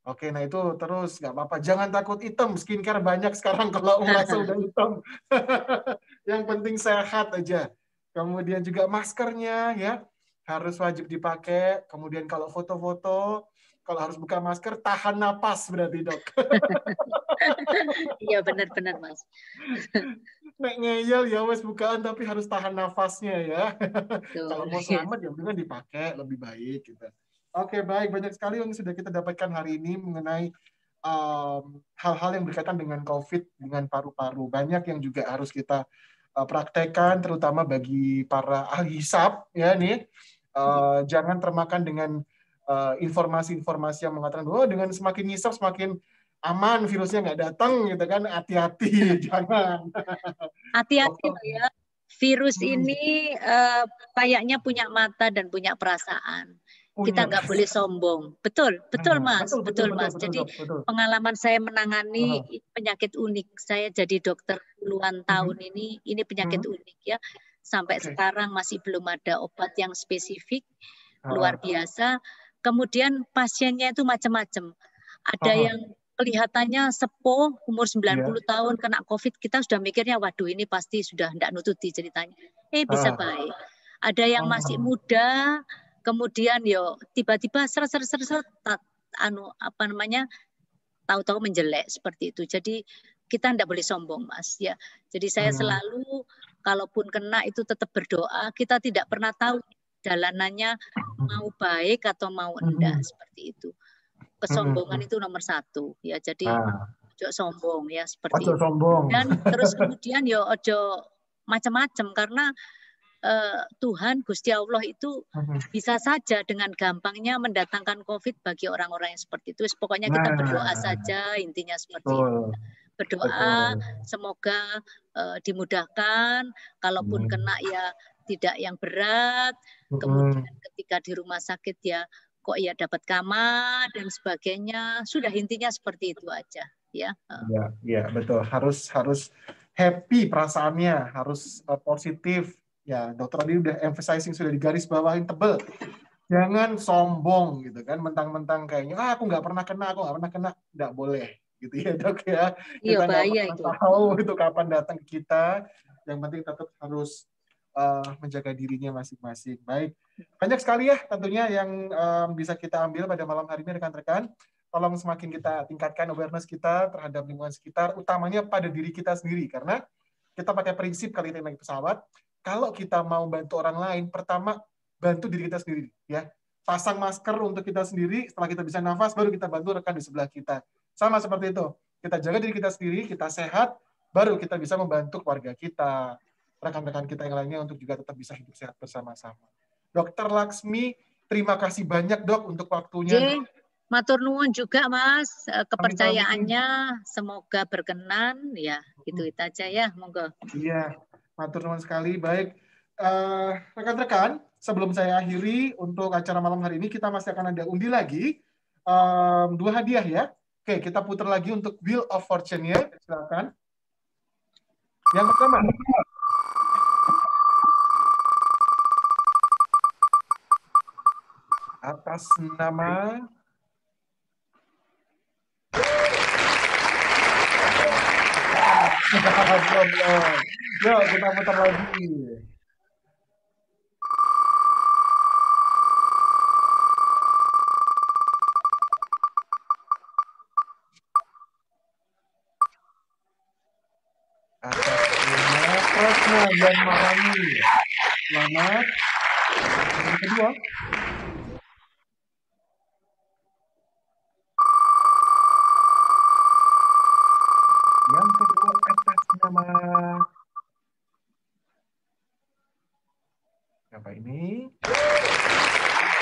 Oke, nah itu terus nggak apa-apa. Jangan takut hitam, skincare banyak sekarang kalau merasa udah hitam. Yang penting sehat aja. Kemudian juga maskernya ya harus wajib dipakai. Kemudian kalau foto-foto, kalau harus buka masker, tahan napas berarti, Dok. Iya, benar-benar, Mas. Nek ngeyel ya wes bukaan, tapi harus tahan nafasnya ya. Kalau mau selamat ya mendingan dipakai, lebih baik gitu. Oke, baik. Banyak sekali yang sudah kita dapatkan hari ini mengenai hal-hal yang berkaitan dengan COVID, dengan paru-paru. Banyak yang juga harus kita praktekkan, terutama bagi para ahli hisab ya nih. Jangan termakan dengan informasi-informasi yang mengatakan bahwa dengan semakin ngisap semakin aman, virusnya nggak datang gitu kan. Hati-hati, jangan. Hati-hati loh ya. Virus ini kayaknya punya mata dan punya perasaan. Kita nggak boleh sombong. Betul Mas. Betul Mas. Jadi pengalaman saya menangani penyakit unik. Saya jadi dokter puluhan tahun ini penyakit unik ya. Sampai sekarang masih belum ada obat yang spesifik, luar biasa. Kemudian pasiennya itu macam-macam. Ada yang kelihatannya sepuh, umur 90 Iya. tahun kena COVID, kita sudah mikirnya, waduh ini pasti sudah tidak nututi ceritanya. Bisa baik. Ada yang masih muda, kemudian yo tiba-tiba tahu-tahu menjelek seperti itu. Jadi kita tidak boleh sombong, Mas. Ya, jadi saya selalu, kalaupun kena itu tetap berdoa. Kita tidak pernah tahu jalanannya mau baik atau mau enggak, seperti itu. Kesombongan itu nomor 1, ya. Jadi ojo sombong, ya, seperti itu. Dan terus kemudian yo ojo macam-macam, karena Tuhan Gusti Allah itu bisa saja dengan gampangnya mendatangkan COVID bagi orang-orang yang seperti itu. Pokoknya kita berdoa saja, intinya seperti itu. Berdoa, semoga dimudahkan. Kalaupun kena ya tidak yang berat. Kemudian ketika di rumah sakit ya kok ya dapat kamar dan sebagainya. Sudah, intinya seperti itu aja, ya. Ya, betul. Harus happy perasaannya, harus positif. Ya, dokter tadi udah emphasizing, sudah digaris bawahin tebel. Jangan sombong gitu kan, mentang-mentang kayaknya aku nggak pernah kena, nggak boleh gitu ya, Dok ya. Kita nggak pernah tahu itu kapan datang ke kita. Yang penting tetap harus menjaga dirinya masing-masing. Baik, banyak sekali ya tentunya yang bisa kita ambil pada malam hari ini, rekan-rekan. Tolong semakin kita tingkatkan awareness kita terhadap lingkungan sekitar, utamanya pada diri kita sendiri. Karena kita pakai prinsip kali ini naik pesawat, kalau kita mau bantu orang lain, pertama bantu diri kita sendiri, ya. Pasang masker untuk kita sendiri, setelah kita bisa nafas, baru kita bantu rekan di sebelah kita. Sama seperti itu. Kita jaga diri kita sendiri, kita sehat, baru kita bisa membantu keluarga kita, rekan-rekan kita yang lainnya untuk juga tetap bisa hidup sehat bersama-sama. Dr. Laksmi, terima kasih banyak, Dok, untuk waktunya. Matur nuwun juga, Mas, kepercayaannya, semoga berkenan, ya, itu aja ya, monggo. Iya. Matur nuwun sekali. Baik, rekan-rekan, sebelum saya akhiri untuk acara malam hari ini, kita masih akan ada undi lagi 2 hadiah ya. Oke, kita putar lagi untuk Wheel of Fortune-nya. Silakan. Yang pertama, atas nama Yuk, kita putar lagi. Atas nama Kresna dan Marani. Selamat. Yang kedua. Atas nama apa ini?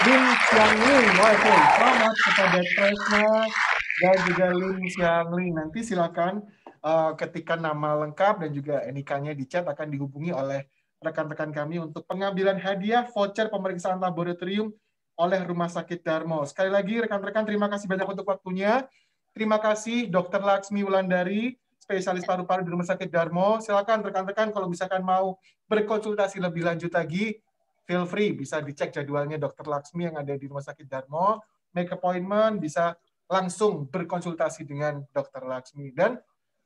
Lim Xiangling. Oke, selamat kepada Kresna dan juga Lim Xiangling. Nanti silakan ketikkan nama lengkap dan juga NIK-nya di chat, akan dihubungi oleh rekan-rekan kami untuk pengambilan hadiah voucher pemeriksaan laboratorium oleh Rumah Sakit Darmo. Sekali lagi rekan-rekan, terima kasih banyak untuk waktunya. Terima kasih Dr. Laksmi Wulandari, spesialis paru-paru di Rumah Sakit Darmo. Silakan rekan-rekan kalau misalkan mau berkonsultasi lebih lanjut lagi, feel free, bisa dicek jadwalnya Dr. Laksmi yang ada di Rumah Sakit Darmo, make appointment, bisa langsung berkonsultasi dengan Dr. Laksmi. Dan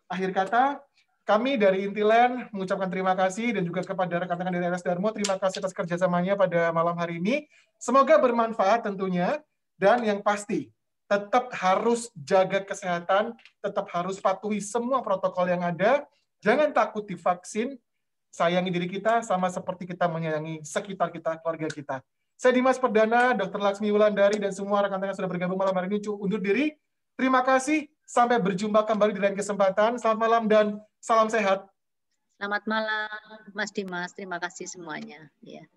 akhir kata, kami dari Intiland mengucapkan terima kasih dan juga kepada rekan-rekan dari RS Darmo, terima kasih atas kerjasamanya pada malam hari ini. Semoga bermanfaat tentunya, dan yang pasti, tetap harus jaga kesehatan, tetap harus patuhi semua protokol yang ada, jangan takut divaksin, sayangi diri kita sama seperti kita menyayangi sekitar kita, keluarga kita. Saya Dimas Perdana, Dr. Laksmi Wulandari, dan semua rekan-rekan yang sudah bergabung malam hari ini undur diri. Terima kasih, sampai berjumpa kembali di lain kesempatan. Selamat malam dan salam sehat. Selamat malam, Mas Dimas. Terima kasih semuanya. Ya.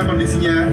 kondisinya?